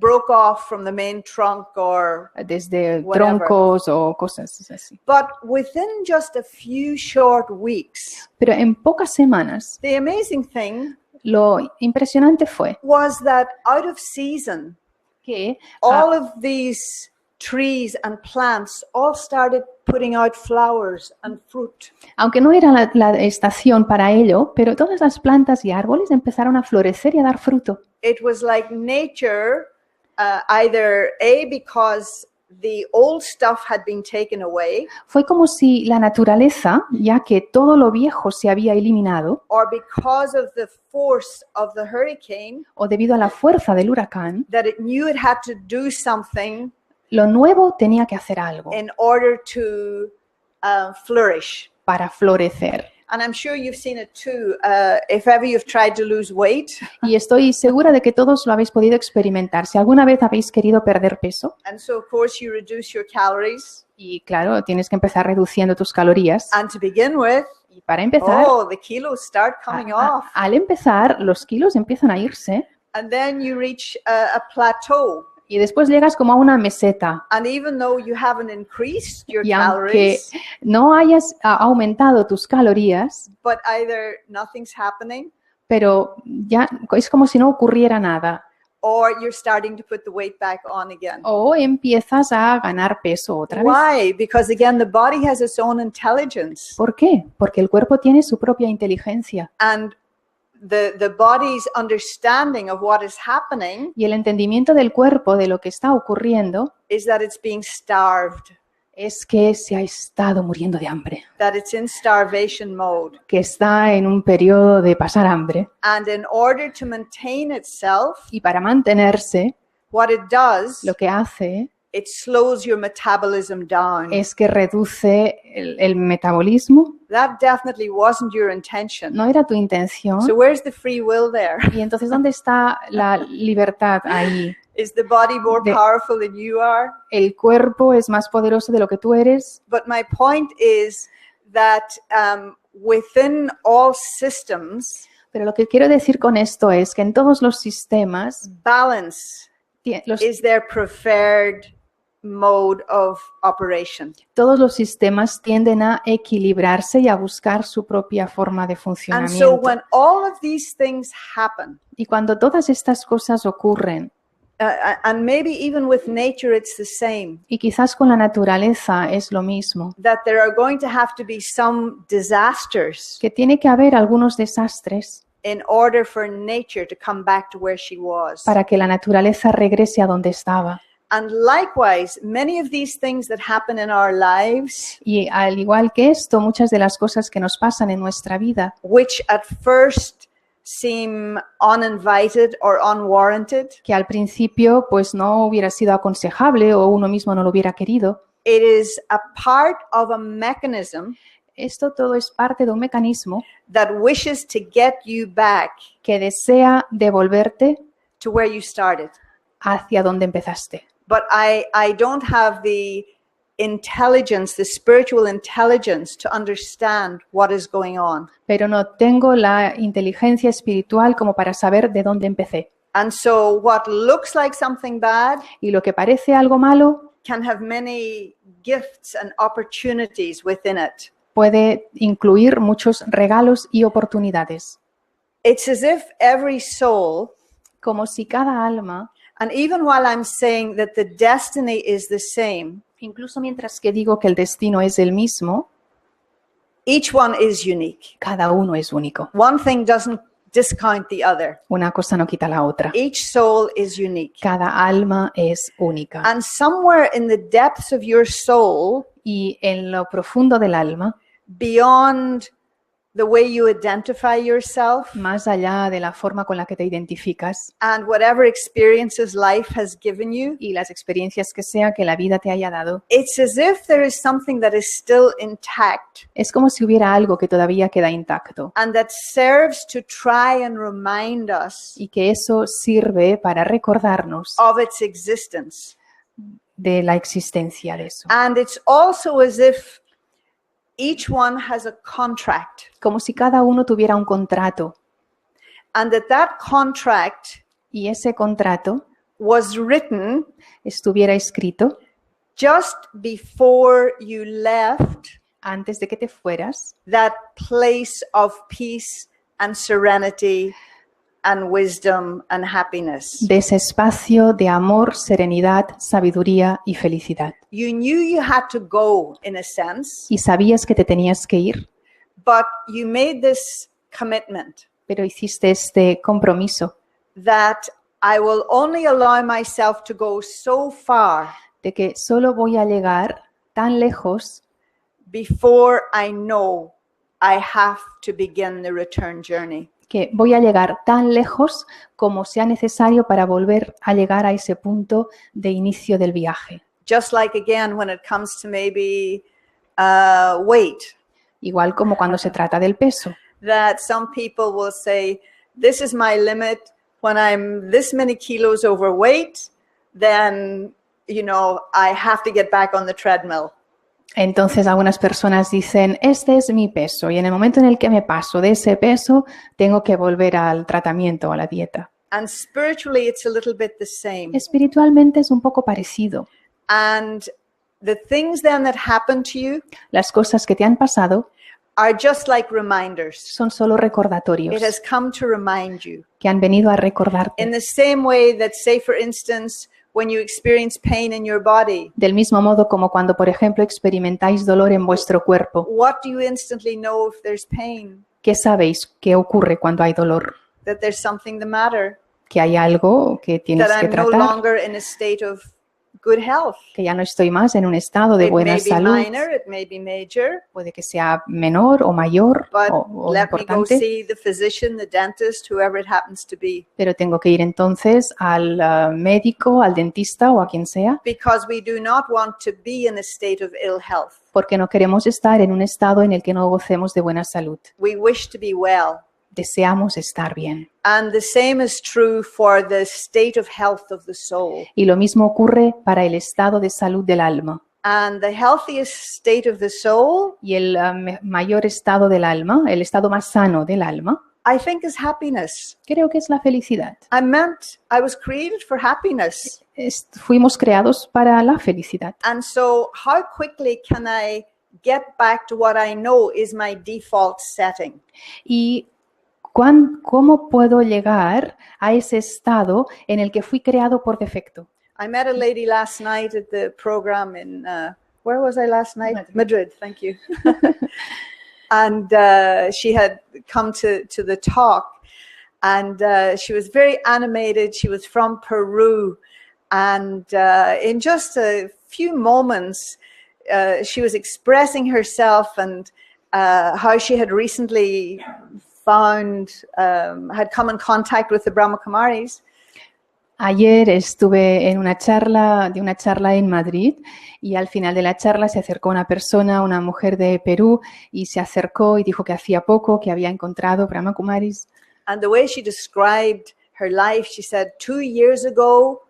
broke off from the main trunk or desde Whatever. troncos o cosas así. but within just a few short weeks, Pero en pocas semanas, the amazing thing lo impresionante fue was that out of season, que all of these trees and plants all started putting out flowers and fruit. aunque no era la estación para ello, pero todas las plantas y árboles empezaron a florecer y a dar fruto. It was like nature, either because the old stuff had been taken away, Fue como si la naturaleza, ya que todo lo viejo se había eliminado, or because of the force of the hurricane, o debido a la fuerza del huracán, that it knew it had to do something lo nuevo tenía que hacer algo in order to flourish. para florecer. And I'm sure you've seen it too. If ever you've tried to lose weight, Y estoy segura de que todos lo habéis podido experimentar. Si alguna vez habéis querido perder peso, and so of course you reduce your calories, y claro, tienes que empezar reduciendo tus calorías, and to begin with, y para empezar, the kilos start coming a- off, al empezar, los kilos empiezan a irse, and then you reach a plateau. y después llegas como a una meseta. And even though you haven't increased your Y aunque calories, no hayas aumentado tus calorías, but either nothing's happening pero ya es como si no ocurriera nada. or you're starting to put the weight back on again. O empiezas a ganar peso otra vez. Why? Because again, the body has its own intelligence, ¿Por qué? Porque el cuerpo tiene su propia inteligencia. and the body's understanding of what is happening Y el entendimiento del cuerpo de lo que está ocurriendo is that it's being starved, es que se ha estado muriendo de hambre, that it's in starvation mode. que está en un periodo de pasar hambre. And in order to maintain itself, Y para mantenerse, what it does, lo que hace it slows your metabolism down. es que reduce el metabolismo. That definitely wasn't your intention. No era tu intención. So where's the free will there? Y entonces, ¿dónde está la libertad ahí? Is the body more De- powerful than you are? El cuerpo es más poderoso de lo que tú eres. But my point is that within all systems, Pero lo que quiero decir con esto es que en todos los sistemas, balance is their preferred mode of operation. todos los sistemas tienden a equilibrarse y a buscar su propia forma de And so funcionamiento. when all of these things happen, Y cuando todas estas cosas ocurren, and maybe even with nature it's the same, y quizás con la naturaleza es lo mismo, that there are going to have to be some disasters que tiene que haber algunos desastres in order for nature to come back to where she was. para que la naturaleza regrese a donde estaba. And likewise, many of these things that happen in our lives, Y al igual que esto, muchas de las cosas que nos pasan en nuestra vida, which at first seem uninvited or unwarranted, que al principio pues no hubiera sido aconsejable o uno mismo no lo hubiera querido, it is a part of a mechanism esto todo es parte de un mecanismo that wishes to get you back que desea devolverte to where you started. hacia donde empezaste. But I don't have the intelligence, the spiritual intelligence to understand what is going on. pero no tengo la inteligencia espiritual como para saber de dónde empecé. And so what looks like something bad Y lo que parece algo malo can have many gifts and opportunities within it. puede incluir muchos regalos y oportunidades. It's as if every soul, Como si cada alma, and even while I'm saying that the destiny is the same, incluso mientras que digo que el destino es el mismo, each one is unique. cada uno es único. One thing doesn't discount the other. Una cosa no quita la otra. Each soul is unique. Cada alma es única. And somewhere in the depths of your soul, Y en lo profundo del alma, beyond the way you identify yourself más allá de la forma con la que te identificas and whatever experiences life has given you, y las experiencias que sea que la vida te haya dado, it's as if there is something that is still intact es como si hubiera algo que todavía queda intacto and that serves to try and remind us y que eso sirve para recordarnos of its existence. de la existencia de eso. And it's also as if each one has a contract, Como si cada uno tuviera un contrato and that contract y ese contrato was written estuviera escrito just before you left antes de que te fueras that place of peace and serenity and wisdom and happiness. de ese espacio de amor, serenidad, sabiduría y felicidad. You knew you had to go in a sense, Y sabías que te tenías que ir, but you made this commitment pero hiciste este compromiso that I will only allow myself to go so far de que solo voy a llegar tan lejos before I know I have to begin the return journey. que voy a llegar tan lejos como sea necesario para volver a llegar a ese punto de inicio del viaje. Just like again when it comes to maybe weight, Igual como cuando se trata del peso, that some people will say, this is my limit. When I'm this many kilos overweight, then, I have to get back on the treadmill. entonces algunas personas dicen, este es mi peso y en el momento en el que me paso de ese peso, tengo que volver al tratamiento o a la dieta. And spiritually, it's a little bit the same. Espiritualmente es un poco parecido. And the things then that happen to you Las cosas que te han pasado are just like reminders. son solo recordatorios It has come to remind you. que han venido a In recordarte. the same way that, say, for instance, when you experience pain in your body, Del mismo modo como cuando, por ejemplo, experimentáis dolor en vuestro cuerpo. what do you instantly know if there's pain? ¿Qué sabéis que ocurre cuando hay dolor? That there's something the matter, Que hay algo que tienes that que I'm no tratar, longer in a state of good health. que ya no estoy más en un estado de It buena may be salud. minor, it may be major, Puede que sea menor o mayor but o let me go importante, see the physician, the dentist, whoever it happens to be. pero tengo que ir entonces al médico, al dentista o a quien sea, Because we do not want to be in a state of ill health. porque no queremos estar en un estado en el que no gocemos de buena salud. We wish to be well. Deseamos estar bien. And the same is true for the state of health of the soul. Y lo mismo ocurre para el estado de salud del alma. And the healthiest state of the soul, Y el mayor estado del alma, el estado más sano del alma, I think, is happiness. creo que es la felicidad. I was created for happiness. Fuimos creados para la felicidad. And so how quickly can I get back to what I know is my default setting? Y ¿cómo puedo llegar a ese estado en el que fui creado por defecto? I met a lady last night at the program in, where was I last night? Madrid, thank you. And she had come to the talk, and she was very animated. She was from Peru, and in just a few moments, she was expressing herself and how she had recently had come in contact with the Brahma Kumaris. Ayer estuve en una charla en Madrid y al final de la charla se acercó una persona, una mujer de Perú, y se acercó y dijo que hacía poco que había encontrado Brahma Kumaris. And the way she described her life, she said, 2 years ago,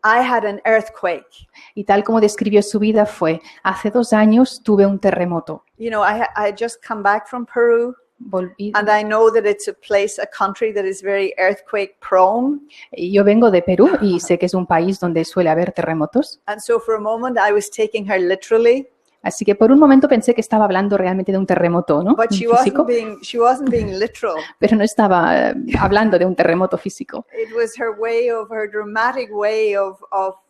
I had an earthquake. Y tal como describió su vida fue, hace 2 años tuve un terremoto. You know, I had just come back from Peru, Volví, and I know that it's a country that is very earthquake prone. y yo vengo de Perú y sé que es un país donde suele haber terremotos. And so for a moment, I was taking her literally, Así que por un momento pensé que estaba hablando realmente de un terremoto, ¿no? but Físico, she wasn't being literal. pero no estaba hablando de un terremoto físico. It was her dramatic way of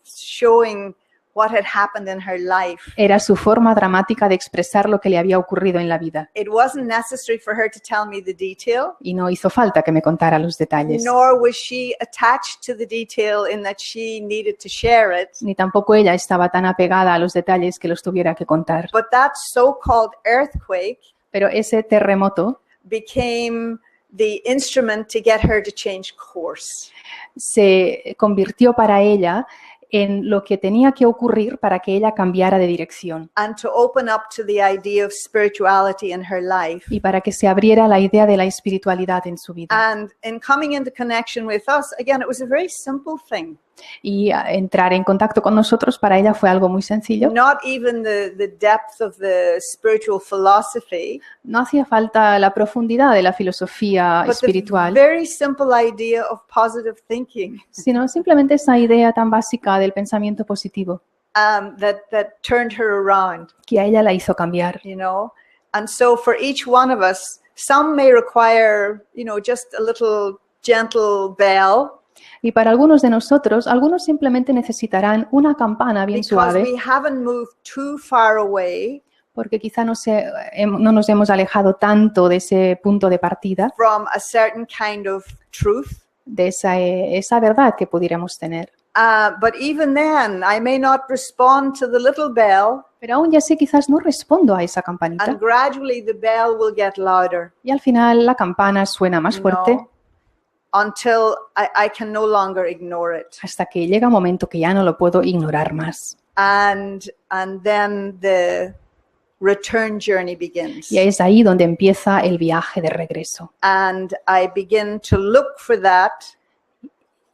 showing what had happened in her life. Era su forma dramática de expresar lo que le había ocurrido en la vida. It wasn't necessary for her to tell me the detail, Y no hizo falta que me contara los detalles. nor was she attached to the detail in that she needed to share it. Ni tampoco ella estaba tan apegada a los detalles que los tuviera que contar. But that so-called earthquake Pero ese terremoto became the instrument to get her to change course. se convirtió para ella en lo que tenía que ocurrir para que ella cambiara de dirección And to open up to the idea of spirituality in her life. y para que se abriera la idea de la espiritualidad en su vida. And in coming into connection with us, again, it was a very simple thing. Y entrar en contacto con nosotros para ella fue algo muy sencillo. Not even the depth of the spiritual philosophy, No hacía falta la profundidad de la filosofía but the espiritual, very simple idea of positive thinking sino simplemente esa idea tan básica del pensamiento positivo that turned her around, que a ella la hizo cambiar. you know. And so for each one of us, some may require, you know, just a little gentle bell, Y para algunos de nosotros, algunos simplemente necesitarán una campana bien because suave, we haven't moved too far away porque quizá no nos hemos alejado tanto de ese punto de partida, from a certain kind of truth. de esa verdad que pudiéramos tener. But even then, I may not respond to the little bell, Pero aún ya sé, quizás no respondo a esa campanita. and gradually the bell will get louder, Y al final la campana suena más you fuerte know, until I can no longer ignore it. hasta que llega un momento que ya no lo puedo ignorar más. And then the return journey begins. Y es ahí donde empieza el viaje de regreso. And I begin to look for that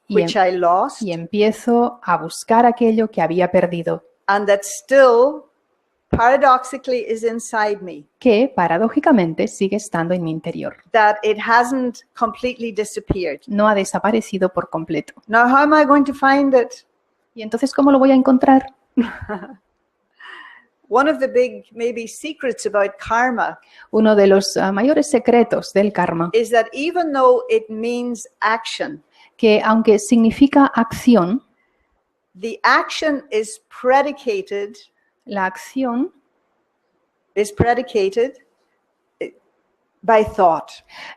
Y, which I lost, y empiezo a buscar aquello que había perdido, and that still paradoxically is inside me, que paradójicamente sigue estando en mi interior. that it hasn't completely disappeared. No ha desaparecido por completo. Now, how am I going to find it? ¿Y entonces cómo lo voy a encontrar? One of the big, maybe, secrets about karma Uno de los mayores secretos del karma, is that even though it means action, que aunque significa acción, the action is predicated la acción by thought.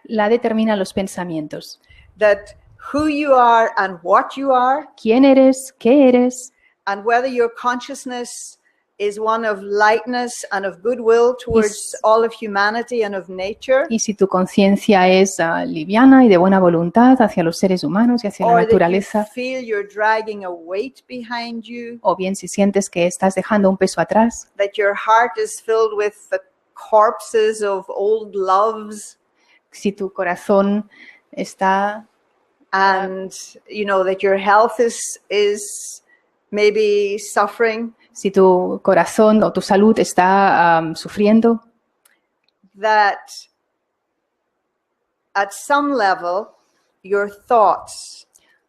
la determinan los pensamientos. That who you are and what you are, ¿Quién eres? ¿Qué eres? and whether your consciousness is one of lightness and of goodwill towards all of humanity and of nature, Y si tu conciencia es liviana y de buena voluntad hacia los seres humanos y hacia la or that you naturaleza, feel you're dragging a weight behind you, o bien si sientes que estás dejando un peso atrás, that your heart is filled with the corpses of old loves, si tu corazón está, and you know that your health is maybe suffering, si tu corazón o tu salud está sufriendo, that at some level your thoughts,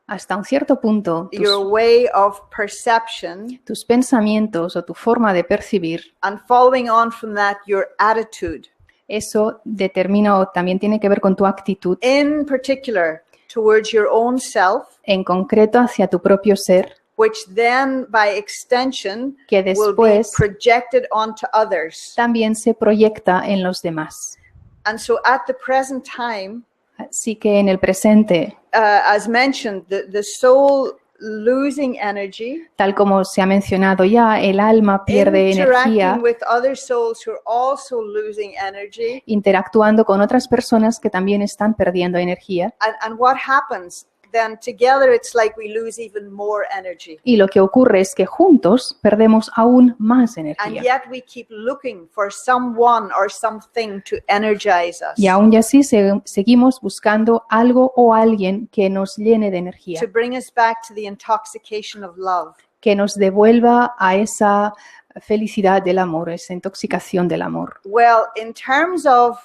hasta un cierto punto your way of perception, tus pensamientos o tu forma de percibir, and following on from that, your attitude, eso determina o también tiene que ver con tu actitud, in particular towards your own self, en concreto hacia tu propio ser, which then by extension que will be después projected onto others. también se proyecta en los demás. And so at the present time, Así que en el presente, as mentioned, the soul losing energy, tal como se ha mencionado ya, el alma pierde energía interacting with other souls who are also losing energy. interactuando con otras personas que también están perdiendo energía. And what happens? then together it's like we lose even more energy. Y lo que ocurre es que juntos perdemos aún más And energía. yet we keep looking for someone or something to energize us, Y aún así seguimos buscando algo o alguien que nos llene de energía, to bring us back to the intoxication of love. que nos devuelva a esa felicidad del amor, esa intoxicación del amor. Well, in terms of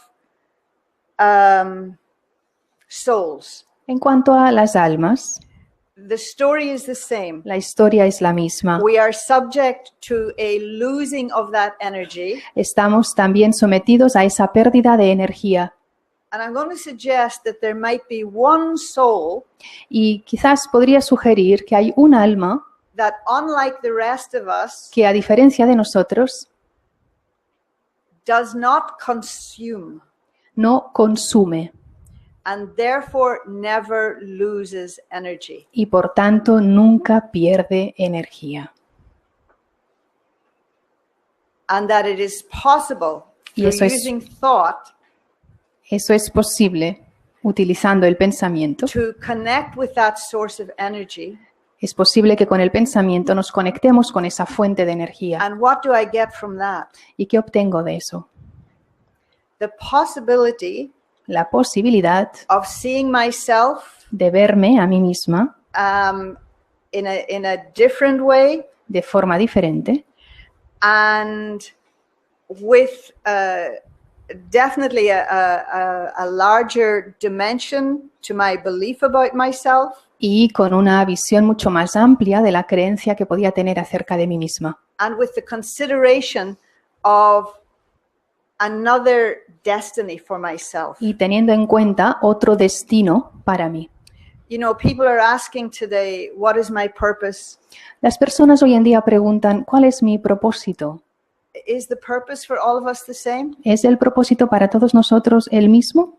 souls, En cuanto a las almas, the story is the same. la historia es la misma. We are subject to a losing of that energy. Estamos también sometidos a esa pérdida de energía. And I'm going to suggest that there might be one soul Y quizás podría sugerir que hay un alma that, unlike the rest of us, que, a diferencia de nosotros, does not consume no consume and therefore never loses energy. y por tanto nunca pierde energía. And that it is possible Y through eso es- using thought Eso es posible utilizando el pensamiento. to connect with that source of energy. Es posible que con el pensamiento nos conectemos con esa fuente de energía. And what do I get from that? ¿Y qué obtengo de eso? The possibility La posibilidad of seeing myself de verme a mí misma in a different way de forma diferente and with definitely a larger dimension to my belief about myself, y con una visión mucho más amplia de la creencia que podía tener acerca de mí misma. and with the consideration of another destiny for myself. Y teniendo en cuenta otro destino para mí. You know, people are asking today, what is my purpose? Las personas hoy en día preguntan, ¿cuál es mi propósito? Is the purpose for all of us the same? ¿Es el propósito para todos nosotros el mismo?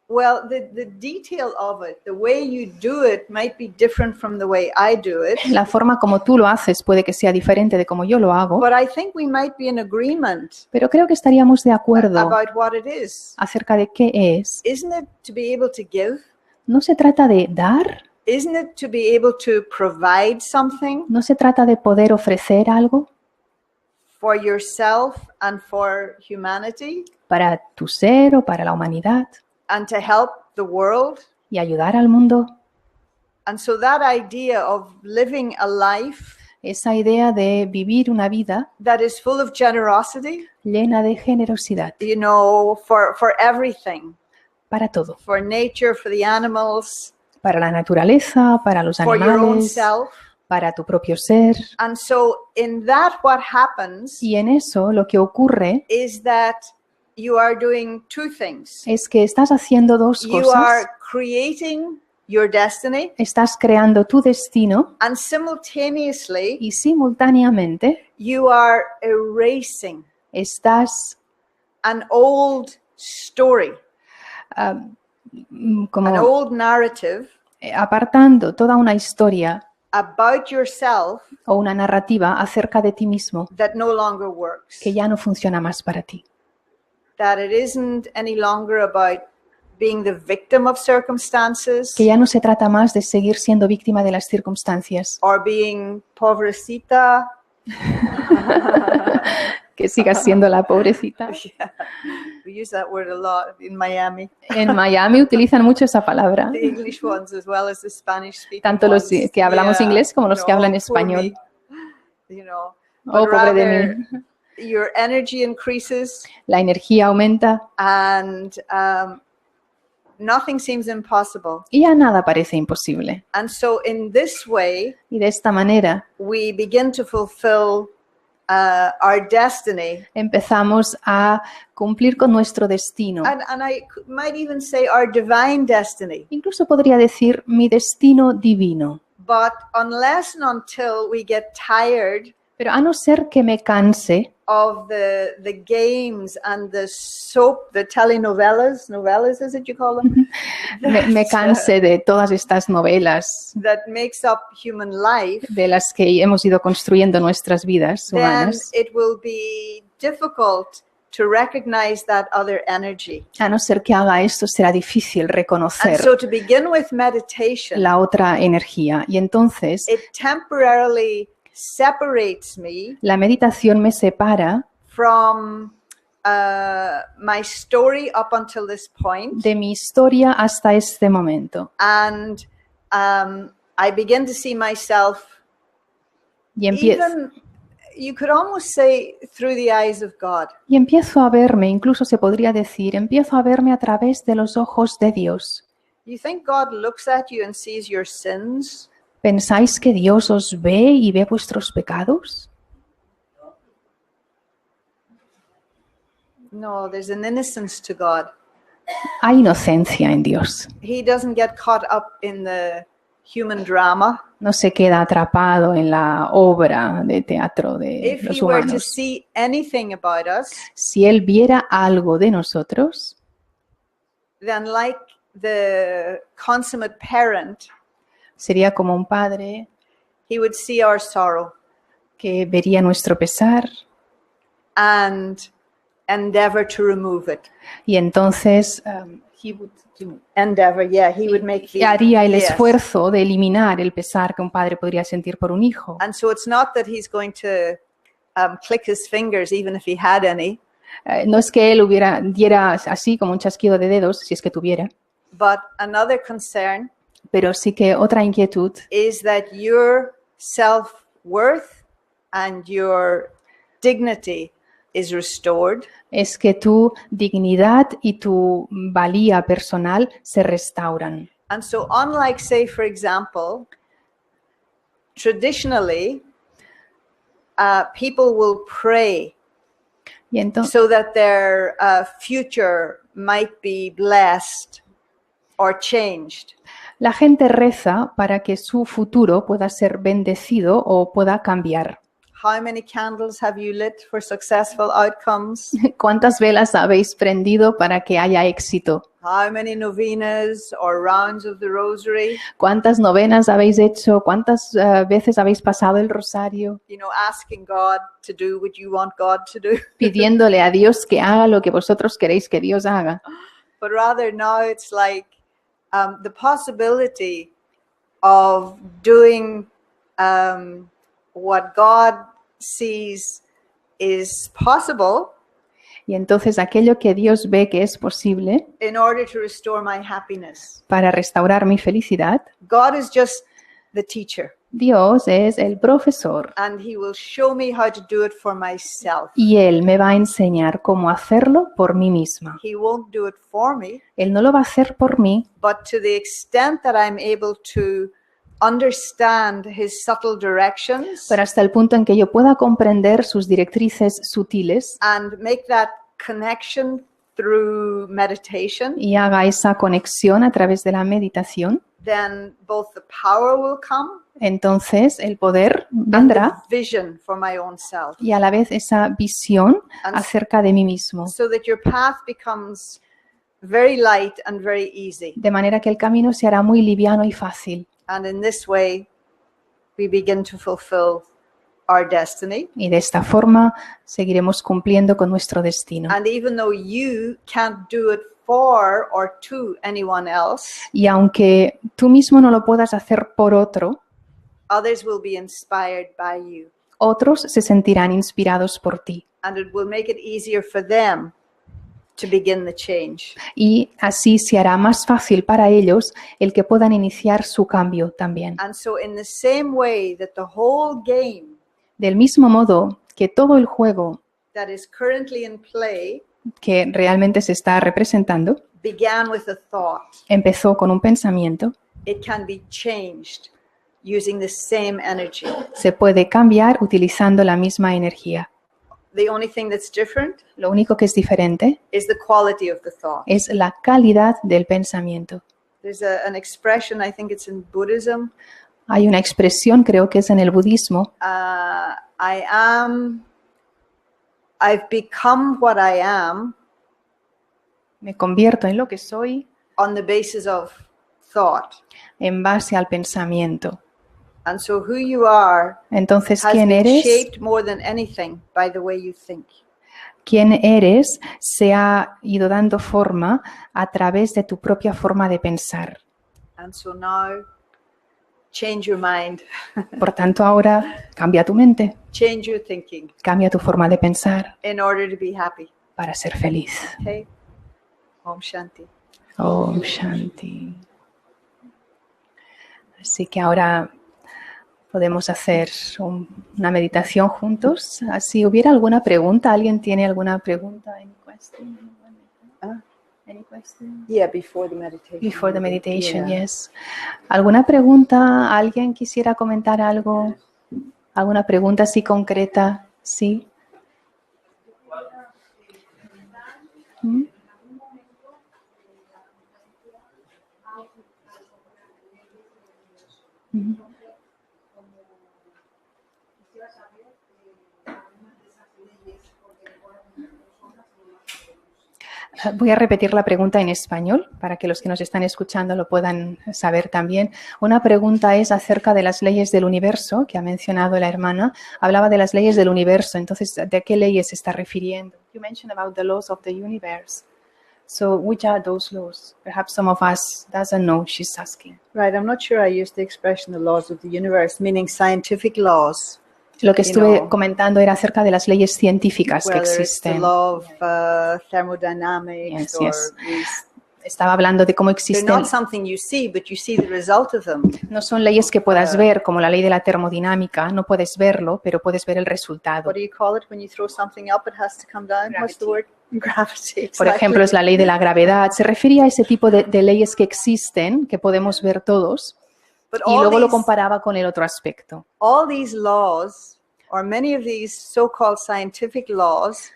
Well, the detail of it, the way you do it might be different from the way I do it. La forma como tú lo haces puede que sea diferente de como yo lo hago, But I think we might be in agreement pero creo que estaríamos de acuerdo about what it is. acerca de qué es. Isn't it to be able to give? No se trata de dar, Isn't it to be able to provide something no se trata de poder ofrecer algo for yourself and for humanity para tu ser o para la humanidad and to help the world? y ayudar al mundo. And so that idea of living a life Esa idea de vivir una vida that is full of generosity, llena de generosidad you know, for everything, para todo, for nature, for the animals, para la naturaleza, para los for your own animales, self. para tu propio ser. And so in that, what happens Y en eso lo que ocurre is that you are doing two things. es que estás haciendo dos You cosas. are creating your destiny, Estás creando tu destino and simultaneously y simultáneamente you are erasing estás an old story, como an old narrative apartando toda una historia about yourself o una narrativa acerca de ti mismo that no longer works. que ya no funciona más para ti. That it isn't any longer about being the victim of circumstances Que ya no se trata más de seguir siendo víctima de las circunstancias, or being pobrecita. que sigas siendo la pobrecita. We use that word a lot in Miami. En Miami utilizan mucho esa palabra, The English ones as well as the Spanish speaking tanto los ones. que hablamos Yeah, inglés como los que hablan poor español. me, you know. Oh, But pobre de rather, mí. your energy increases La energía aumenta and nothing seems impossible. y ya nada parece imposible. And so in this way, Y de esta manera we begin to fulfill our destiny. empezamos a cumplir con nuestro destino. And I might even say our divine destiny. Incluso podría decir mi destino divino. But unless and until we get tired Pero a no ser que me canse of the games and the soap, the telenovelas, novelas is it you call them? me canse de todas estas novelas That makes up human life, de las que hemos ido construyendo nuestras vidas then humanas, it will be difficult to recognize that other energy. A no ser que haga esto, será difícil And reconocer so to begin with meditation, la otra energía. Y entonces it temporarily separates me la meditación me separa from my story up until this point, de mi historia hasta este momento. and I begin to see myself, Y empiezo, even you could almost say through the eyes of God. a verme, incluso se podría decir, empiezo a verme a través de los ojos de Dios. You think God looks at you and sees your sins? ¿Pensáis que Dios os ve y ve vuestros pecados? No, there's an innocence to God. Hay inocencia en Dios. He doesn't get caught up in the human drama. No se queda atrapado en la obra de teatro de If los he were to humanos. see anything about us, Si Él viera algo de nosotros, then like the consummate parent, sería como un padre he would see our sorrow que vería nuestro pesar and endeavor to remove it. y entonces he would make the haría el yes. esfuerzo de eliminar el pesar que un padre podría sentir por un hijo. And so it's not that he's going to click his fingers, even if he had any, No es que Él diera así como un chasquido de dedos, si es que tuviera, but another concern pero sí que otra inquietud is that your self-worth and your dignity is restored, es que tu dignidad y tu valía personal se restauran. and so unlike, say, for example, traditionally people will pray Y entonces, so that their future might be blessed or changed. la gente reza para que su futuro pueda ser bendecido o pueda cambiar. How many candles have you lit for successful outcomes? ¿Cuántas velas habéis prendido para que haya éxito? How many novenas or rounds of the rosary? ¿Cuántas novenas habéis hecho? ¿Cuántas veces habéis pasado el rosario? You know, asking God to do what you want God to do. Pidiéndole a Dios que haga lo que vosotros queréis que Dios haga. But rather now it's like the possibility of doing what God sees is possible Y entonces aquello que Dios ve que es posible in order to restore my happiness. para restaurar mi felicidad, God is just the teacher, Dios es el profesor and he will show me how to do it for myself. y Él me va a enseñar cómo hacerlo por mí misma. He won't do it for me, Él no lo va a hacer por mí, but to the extent that I'm able to understand his subtle directions pero hasta el punto en que yo pueda comprender sus directrices sutiles and make that connection through meditation, y haga esa conexión a través de la meditación, then both the power will come entonces el poder and vendrá the vision for my own self, y a la vez esa visión acerca de mí mismo, so that your path becomes very light and very easy. de manera que el camino se hará muy liviano y fácil. And in this way, we begin to fulfill our destiny. Y de esta forma seguiremos cumpliendo con nuestro destino. And even though you can't do it for or to anyone else, Y aunque tú mismo no lo puedas hacer por otro, others will be inspired by you. otros se sentirán inspirados por ti. And it will make it easier for them to begin the change. Y así se hará más fácil para ellos el que puedan iniciar su cambio también. And so in the same way that the whole game Del mismo modo que todo el juego that is currently in play que realmente se está representando began with a thought, empezó con un pensamiento, it can be changed using the same energy. se puede cambiar utilizando la misma energía. The only thing that's different Lo único que es diferente is the quality of the thought. es la calidad del pensamiento. There's an expression, I think it's in Buddhism, Hay una expresión, creo que es en el budismo, I've become what I am me convierto en lo que soy on the basis of thought. en base al pensamiento. And so who you are Entonces, has ¿quién been eres? shaped more than anything by the way you think. Quién eres se ha ido dando forma a través de tu propia forma de pensar. And so now, change your mind, Por tanto, ahora cambia tu mente, change your thinking cambia tu forma de pensar in order to be happy. para ser feliz. Okay? Om Shanti. Om Shanti. Así que ahora podemos hacer una meditación juntos. Si hubiera alguna pregunta, ¿alguien tiene alguna pregunta? Any question? Yeah, before the meditation. Before the meditation, Yeah. yes. ¿Alguna pregunta? ¿Alguien quisiera comentar algo? ¿Alguna pregunta así concreta? Sí. ¿Mm? Ujú. Voy a repetir la pregunta en español para que los que nos están escuchando lo puedan saber también. Una pregunta es acerca de las leyes del universo que ha mencionado la hermana. Hablaba de las leyes del universo. Entonces, ¿de qué leyes se está refiriendo? You mentioned about the laws of the universe. So, which are those laws? Perhaps some of us doesn't know, she's asking. Right, I'm not sure I used the expression the laws of the universe, meaning scientific laws. Lo que You estuve know, comentando era acerca de las leyes científicas que Whether it's the existen. law of thermodynamics Yes, or yes. these. Estaba hablando de cómo They're existen. not something you see, but you see the result of them. No son leyes que puedas ver, como la ley de la termodinámica. No puedes verlo, pero puedes ver el resultado. What do you call it when you throw something up, it has to come down? What's the word? Gravity. Por ejemplo, es la ley de la gravedad. Se refería a ese tipo de leyes que existen, que podemos ver todos, But y luego lo comparaba con el otro aspecto. all these laws, or many of these so-called scientific laws,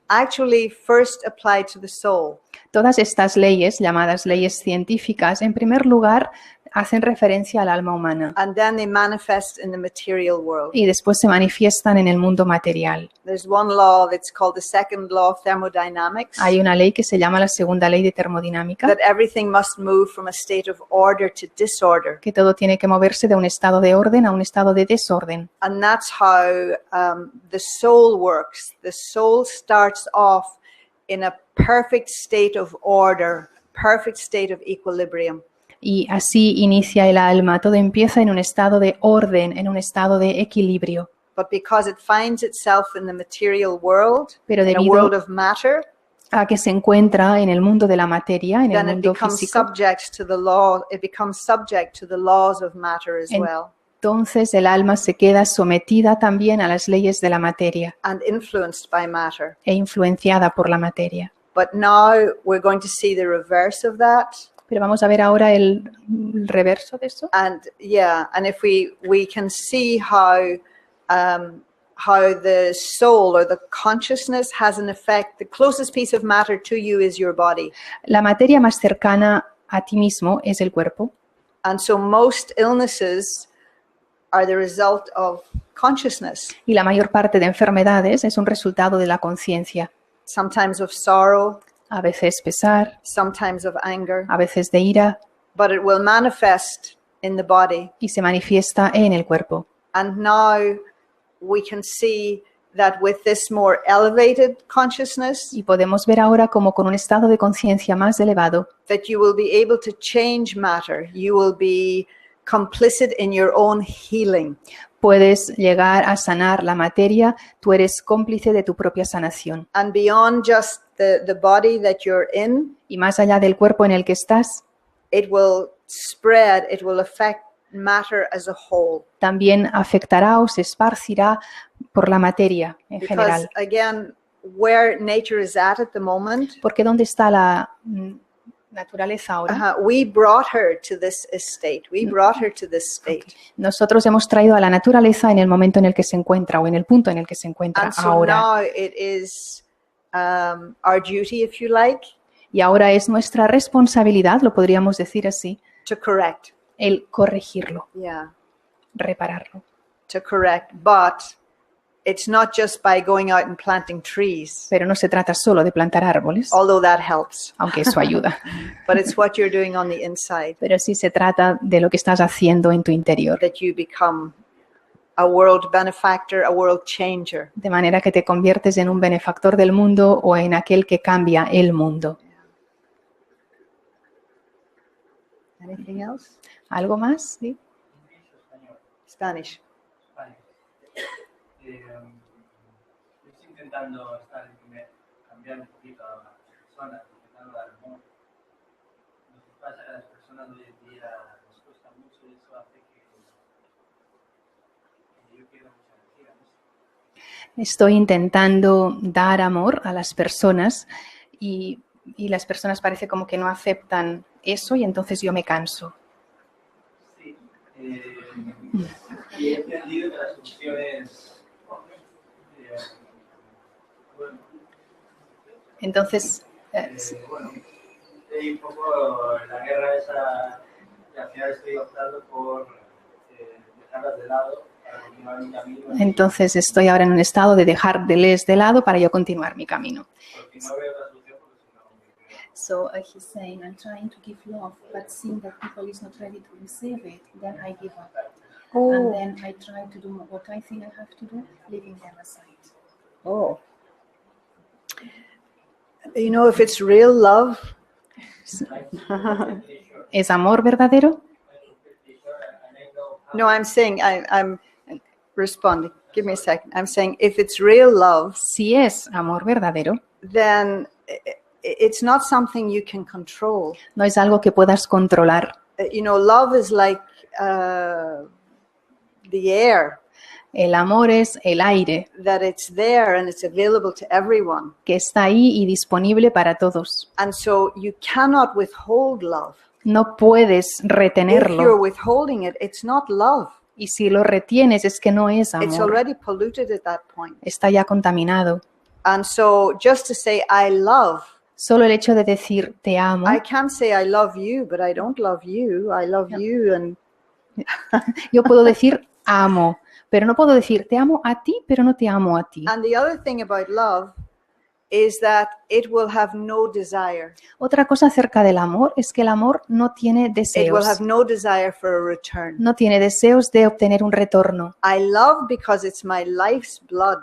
actually first apply to the soul. Todas estas leyes, llamadas leyes científicas, en primer lugar, hacen referencia al alma humana And then they manifest in the material world. y después se manifiestan en el mundo material. There's one law that's called the second law of thermodynamics, Hay una ley que se llama la segunda ley de termodinámica, that everything must move from a state of order to disorder. que todo tiene que moverse de un estado de orden a un estado de desorden. And that's how the soul works. The soul starts off in a perfect state of order, perfect state of equilibrium. Y así inicia el alma. Todo empieza en un estado de orden, en un estado de equilibrio. But because it finds itself in the material world, Pero in a debido world of matter, a que se encuentra en el mundo de la materia, en el then it mundo becomes físico, subject to the law. It becomes subject to the laws of matter as En- well, entonces el alma se queda sometida también a las leyes de la materia and influenced by matter. e influenciada por la materia. But now we're going to see the reverse of that. Pero vamos a ver ahora el reverso de eso. And yeah, and if we can see how the soul or the consciousness has an effect. The closest piece of matter to you is your body. La materia más cercana a ti mismo es el cuerpo. And so most illnesses are the result of consciousness, Y la mayor parte de enfermedades es un resultado de la conciencia. sometimes of sorrow, A veces pesar, sometimes of anger, a veces de ira, but it will manifest in the body. y se manifiesta en el cuerpo. And now we can see that with this more elevated consciousness, Y podemos ver ahora como con un estado de conciencia más elevado, that you will be able to change matter. You will be complicit in your own healing. puedes llegar a sanar la materia, tú eres cómplice de tu propia sanación. And beyond just the body that you're in, Y más allá del cuerpo en el que estás, it will spread, it will affect matter as a whole. también afectará o se esparcirá por la materia en Because general. again, where nature is at the moment, Porque ¿dónde está la naturaleza ahora? we brought her to this state. We brought her to this state. Nosotros hemos traído a la naturaleza en el momento en el que se encuentra o en el punto en el que se encuentra And so ahora. now it is our duty, if you like, Y ahora es nuestra responsabilidad, lo podríamos decir así, to correct. el corregirlo, Yeah, repararlo. to correct. But it's not just by going out and planting trees, Pero no se trata solo de plantar árboles, although that helps. aunque eso ayuda. But it's what you're doing on the inside Pero sí se trata de lo que estás haciendo en tu interior, that you become a world benefactor, a world changer. De manera que te conviertes en un benefactor del mundo o en aquel que cambia el mundo. Anything else? ¿Algo más? ¿Sí? Spanish. Estoy intentando cambiar un poquito a las personas, intentando dar amor. Lo que pasa es que a las personas de hoy en día les cuesta mucho y eso hace que yo pierda mucha energía, ¿no? Estoy intentando dar amor a las personas y las personas parece como que no aceptan eso y entonces yo me canso. Sí. Y he entendido que la solución es... bueno, Entonces, bueno, hay un poco la guerra esa, y al final estoy optando por dejarlas de lado para continuar mi camino. entonces estoy ahora en un estado de dejarles de lado para yo continuar mi camino. Porque no veo otra solución, porque si no... So he's saying, I'm trying to give love, but seeing that people is not ready to receive it, then I give up. And then I try to do what I think I have to do, leaving them aside. Oh. You know, if it's real love, ¿Es amor verdadero? no, I'm saying, I'm responding. Give me a second. I'm saying if it's real love, Si es amor verdadero, then it's not something you can control. no es algo que puedas controlar. You know, love is like the air, El amor es el aire that it's there and it's available to everyone. que está ahí y disponible para todos. And so you cannot withhold love. No puedes If you're retenerlo. withholding it, it's not love. Y si lo retienes es que no es It's amor. already polluted at that point. Está ya contaminado. And so just to say I love, Solo el hecho de decir te amo, I can't say I love you, but I don't love you. I love you. And yo puedo decir amo, pero no puedo decir te amo a ti, pero no te amo a ti. the other thing about love is that it will have no desire. Otra cosa acerca del amor es que el amor no tiene It will deseos. have no desire for a return. No tiene deseos de obtener un retorno. I love because it's my life's blood.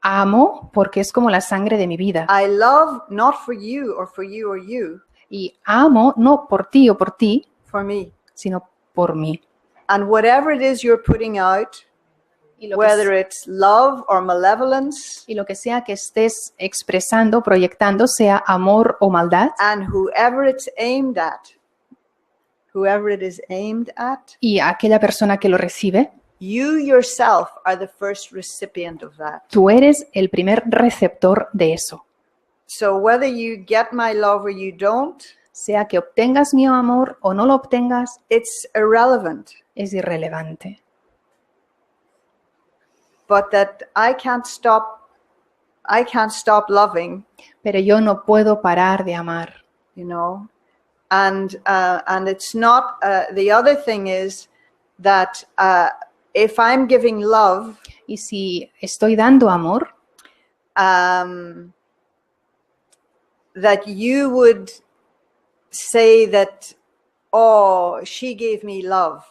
Amo porque es como la sangre de mi vida. I love not for you or for you or you, Y amo no por ti o por ti, for me. sino por mí. And whatever it is you're putting out, Y lo, whether it's love or malevolence, y lo que sea que estés expresando, proyectando, sea amor o maldad, and whoever it's aimed at, whoever it is aimed at, y a aquella persona que lo recibe, you yourself are the first recipient of that. tú eres el primer receptor de eso. So whether you get my love or you don't, Sea que obtengas mi amor o no lo obtengas, it's irrelevant. es irrelevante. But that I can't stop loving, Pero yo no puedo parar de amar. you know. And it's not, the other thing is that if I'm giving love, Y si estoy dando amor, that you would say that, oh, she gave me love.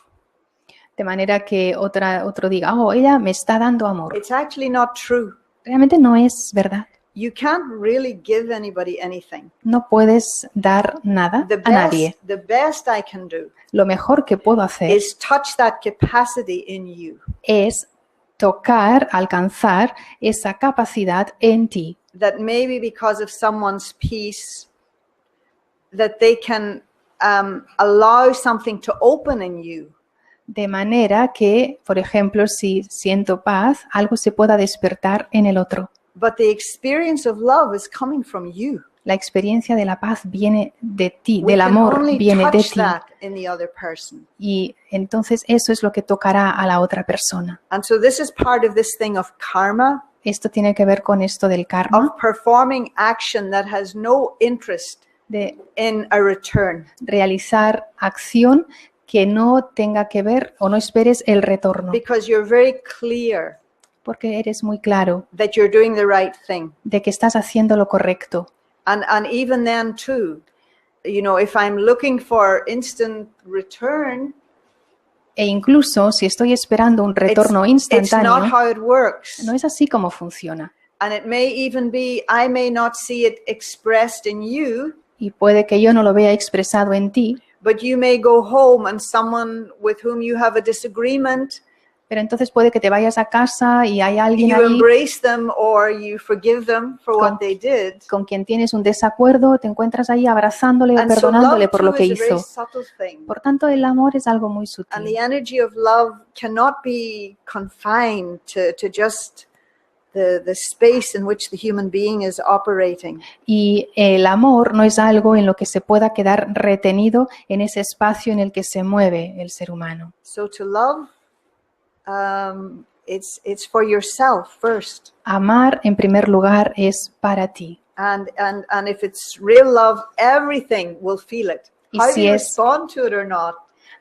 de manera que otro diga, oh, ella me está dando amor. It's actually not true. Realmente no es verdad. You can't really give anybody anything. No puedes dar nada a nadie. The best I can do Lo mejor que puedo hacer is touch that capacity in you, es tocar, alcanzar esa capacidad en ti. that maybe because of someone's peace, that they can allow something to open in you. De manera que, por ejemplo, si siento paz, algo se pueda despertar en el otro. But the experience of love is coming from you. La experiencia de la paz viene de ti, We del can amor only viene de touch ti. that in the other person. Y entonces eso es lo que tocará a la otra persona. And so this is part of this thing of karma, Esto tiene que ver con esto del karma, of performing action that has no interest de in a return. realizar acción que no tenga que ver o no esperes el retorno, Because you're very clear porque eres muy claro that you're doing the right thing. de que estás haciendo lo correcto. And even then too, you know, if I'm looking for instant return, E incluso si estoy esperando un retorno It's not instantáneo, how it works. no es así como funciona. And it may even be, I may not see it expressed in you, Y puede que yo no lo vea expresado en ti, but you may go home and someone with whom you have a disagreement, pero entonces puede que te vayas a casa y hay alguien you ahí embrace them or you forgive them for what they did. con quien tienes un desacuerdo, te encuentras ahí abrazándole o And so perdonándole love por lo too que is a very hizo. subtle thing. Por tanto, el amor es algo muy And the sutil. energy of love cannot be confined to just the space in which the human being is operating. Y el amor no es algo en lo que se pueda quedar retenido en ese espacio en el que se mueve el ser humano. So to love, it's for yourself first. Amar, en primer lugar, es para ti. And if it's real love, everything will feel it. Y How si you es respond to it or not.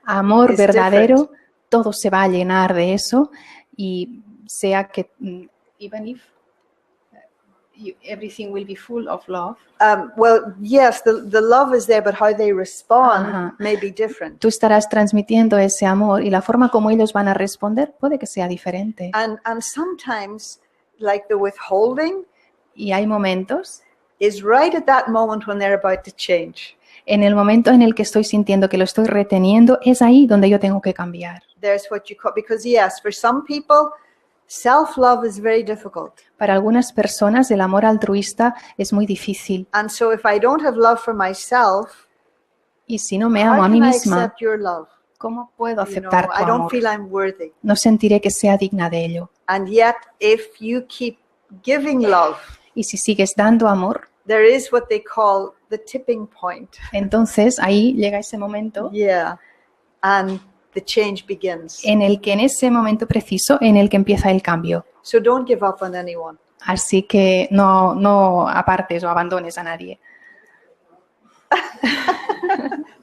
Amor It's verdadero, todo se va a llenar de eso y sea que even if everything will be full of love. Well, yes, the love is there, but how they respond Ajá. may be different. Tú estarás transmitiendo ese amor y la forma como ellos van a responder puede que sea diferente. And sometimes, like the withholding, Y hay momentos, is right at that moment when they're about to change. en el momento en el que estoy sintiendo que lo estoy reteniendo, es ahí donde yo tengo que cambiar. There's what you call, because yes, for some people, self-love is very difficult. Para algunas personas el amor altruista es muy difícil. And so if I don't have love for myself, Y si no me how amo a mí can I misma, accept your love? ¿cómo puedo You know, aceptar tu I don't amor? feel I'm worthy. No sentiré que sea digna de ello. And yet, if you keep giving love, Y si sigues dando amor, there is what they call the tipping point. entonces ahí llega ese momento Yeah. And the change begins. en el que en ese momento preciso, en el que empieza el cambio. So don't give up on anyone. Así que no apartes o abandones a nadie.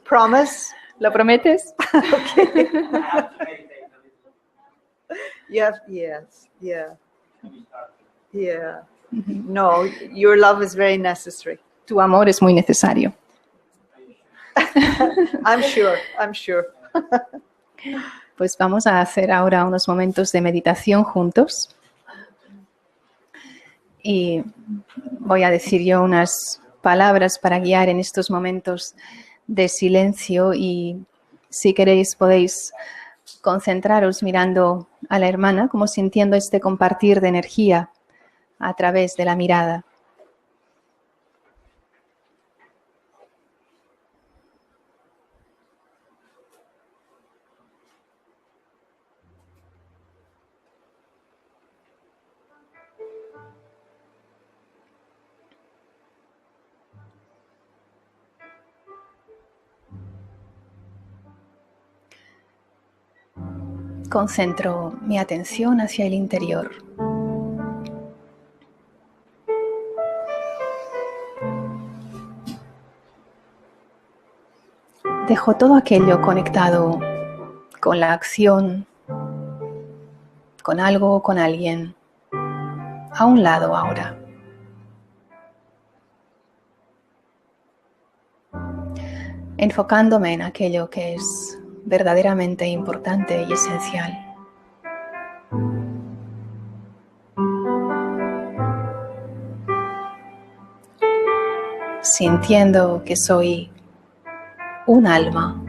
Promise? ¿Lo prometes? I have to meditate a little. Yes. Yeah. Let me start. Yeah. No, your love is very necessary. Tu amor es muy necesario. I'm sure. Pues vamos a hacer ahora unos momentos de meditación juntos. Y voy a decir yo unas palabras para guiar en estos momentos de silencio y si queréis podéis concentraros mirando a la hermana, como sintiendo este compartir de energía a través de la mirada. Concentro mi atención hacia el interior. Dejo todo aquello conectado con la acción, con algo o con alguien, a un lado ahora. Enfocándome en aquello que es verdaderamente importante y esencial. Sintiendo que soy un alma,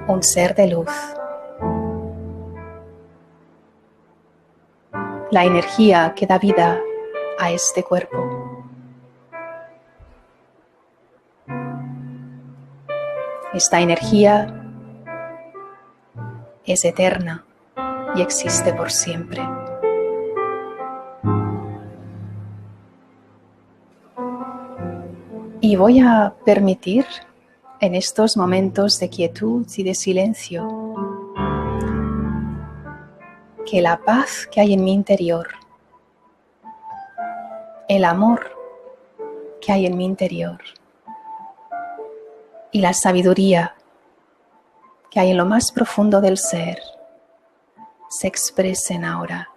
un ser de luz. La energía que da vida a este cuerpo. Esta energía es eterna y existe por siempre. Y voy a permitir en estos momentos de quietud y de silencio que la paz que hay en mi interior, el amor que hay en mi interior y la sabiduría que hay en lo más profundo del ser se expresen ahora.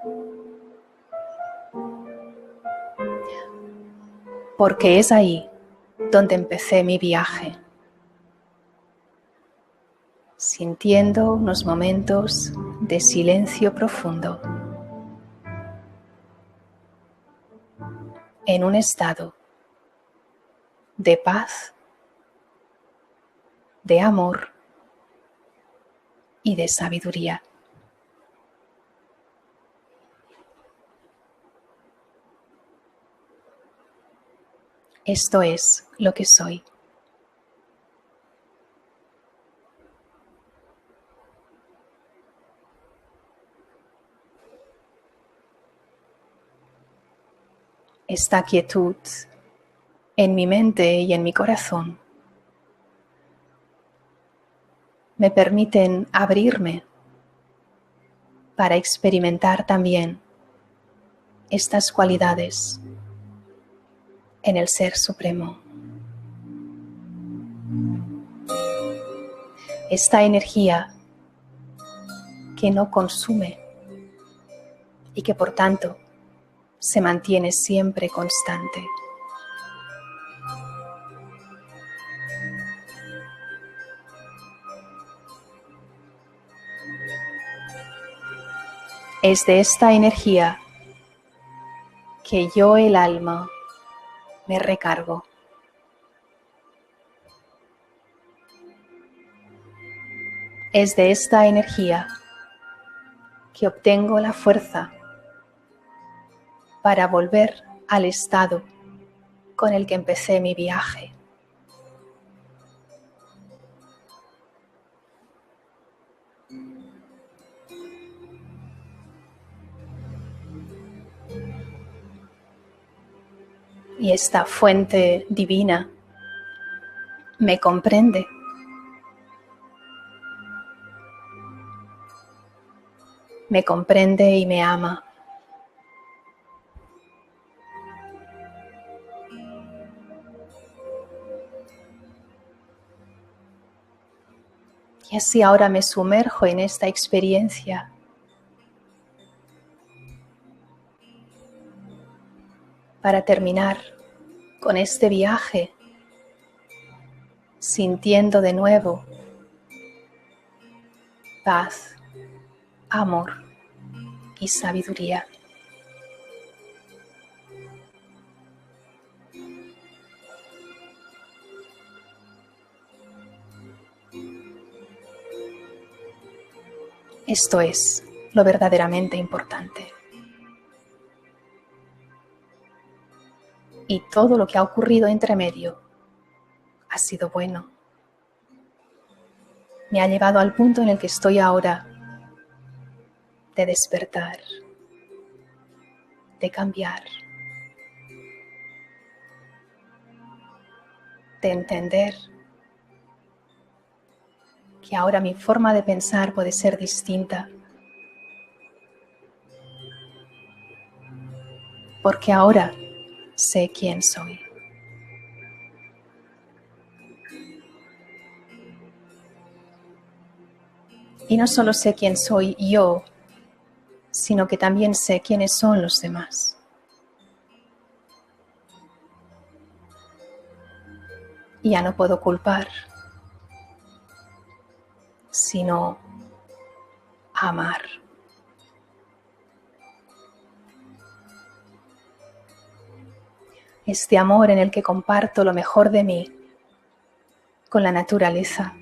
Porque es ahí donde empecé mi viaje. sintiendo unos momentos de silencio profundo, en un estado de paz, de amor y de sabiduría. Esto es lo que soy. Esta quietud en mi mente y en mi corazón me permiten abrirme para experimentar también estas cualidades en el Ser Supremo. Esta energía que no consume y que por tanto se mantiene siempre constante. Es de esta energía que yo, el alma, me recargo. Es de esta energía que obtengo la fuerza para volver al estado con el que empecé mi viaje. Y esta fuente divina me comprende. Me comprende y me ama. Y así ahora me sumerjo en esta experiencia. Para terminar con este viaje, sintiendo de nuevo paz, amor y sabiduría. Esto es lo verdaderamente importante. Y todo lo que ha ocurrido entre medio ha sido bueno. Me ha llevado al punto en el que estoy ahora de despertar, de cambiar, de entender que ahora mi forma de pensar puede ser distinta. Porque ahora sé quién soy. Y no solo sé quién soy yo, sino que también sé quiénes son los demás. Y ya no puedo culpar, sino amar. Este amor en el que comparto lo mejor de mí con la naturaleza,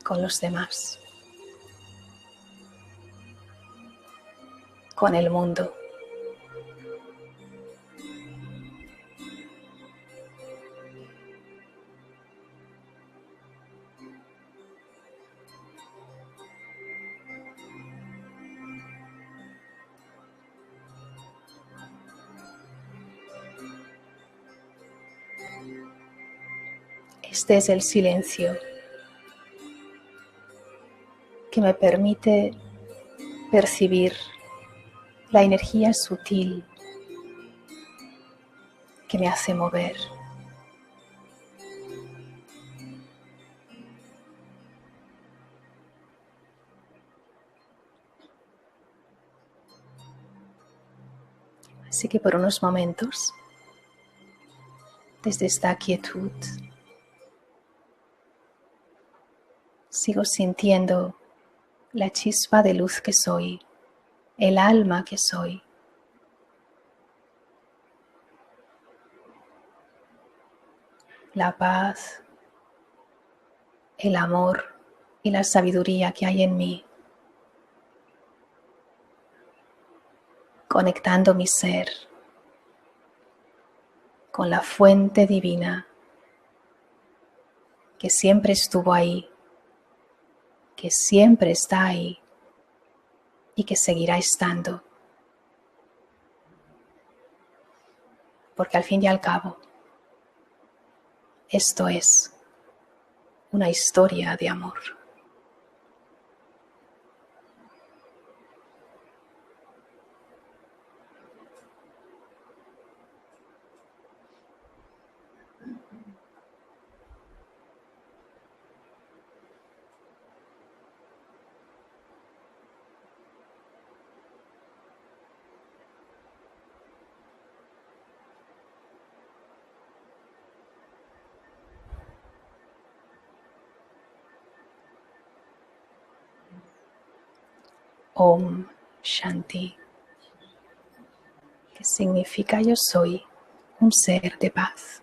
con los demás, con el mundo. Este es el silencio que me permite percibir la energía sutil que me hace mover. Así que por unos momentos, desde esta quietud, sigo sintiendo la chispa de luz que soy, el alma que soy. La paz, el amor y la sabiduría que hay en mí. Conectando mi ser con la fuente divina que siempre estuvo ahí, que siempre está ahí y que seguirá estando. Porque al fin y al cabo, esto es una historia de amor. Om Shanti, que significa yo soy un ser de paz.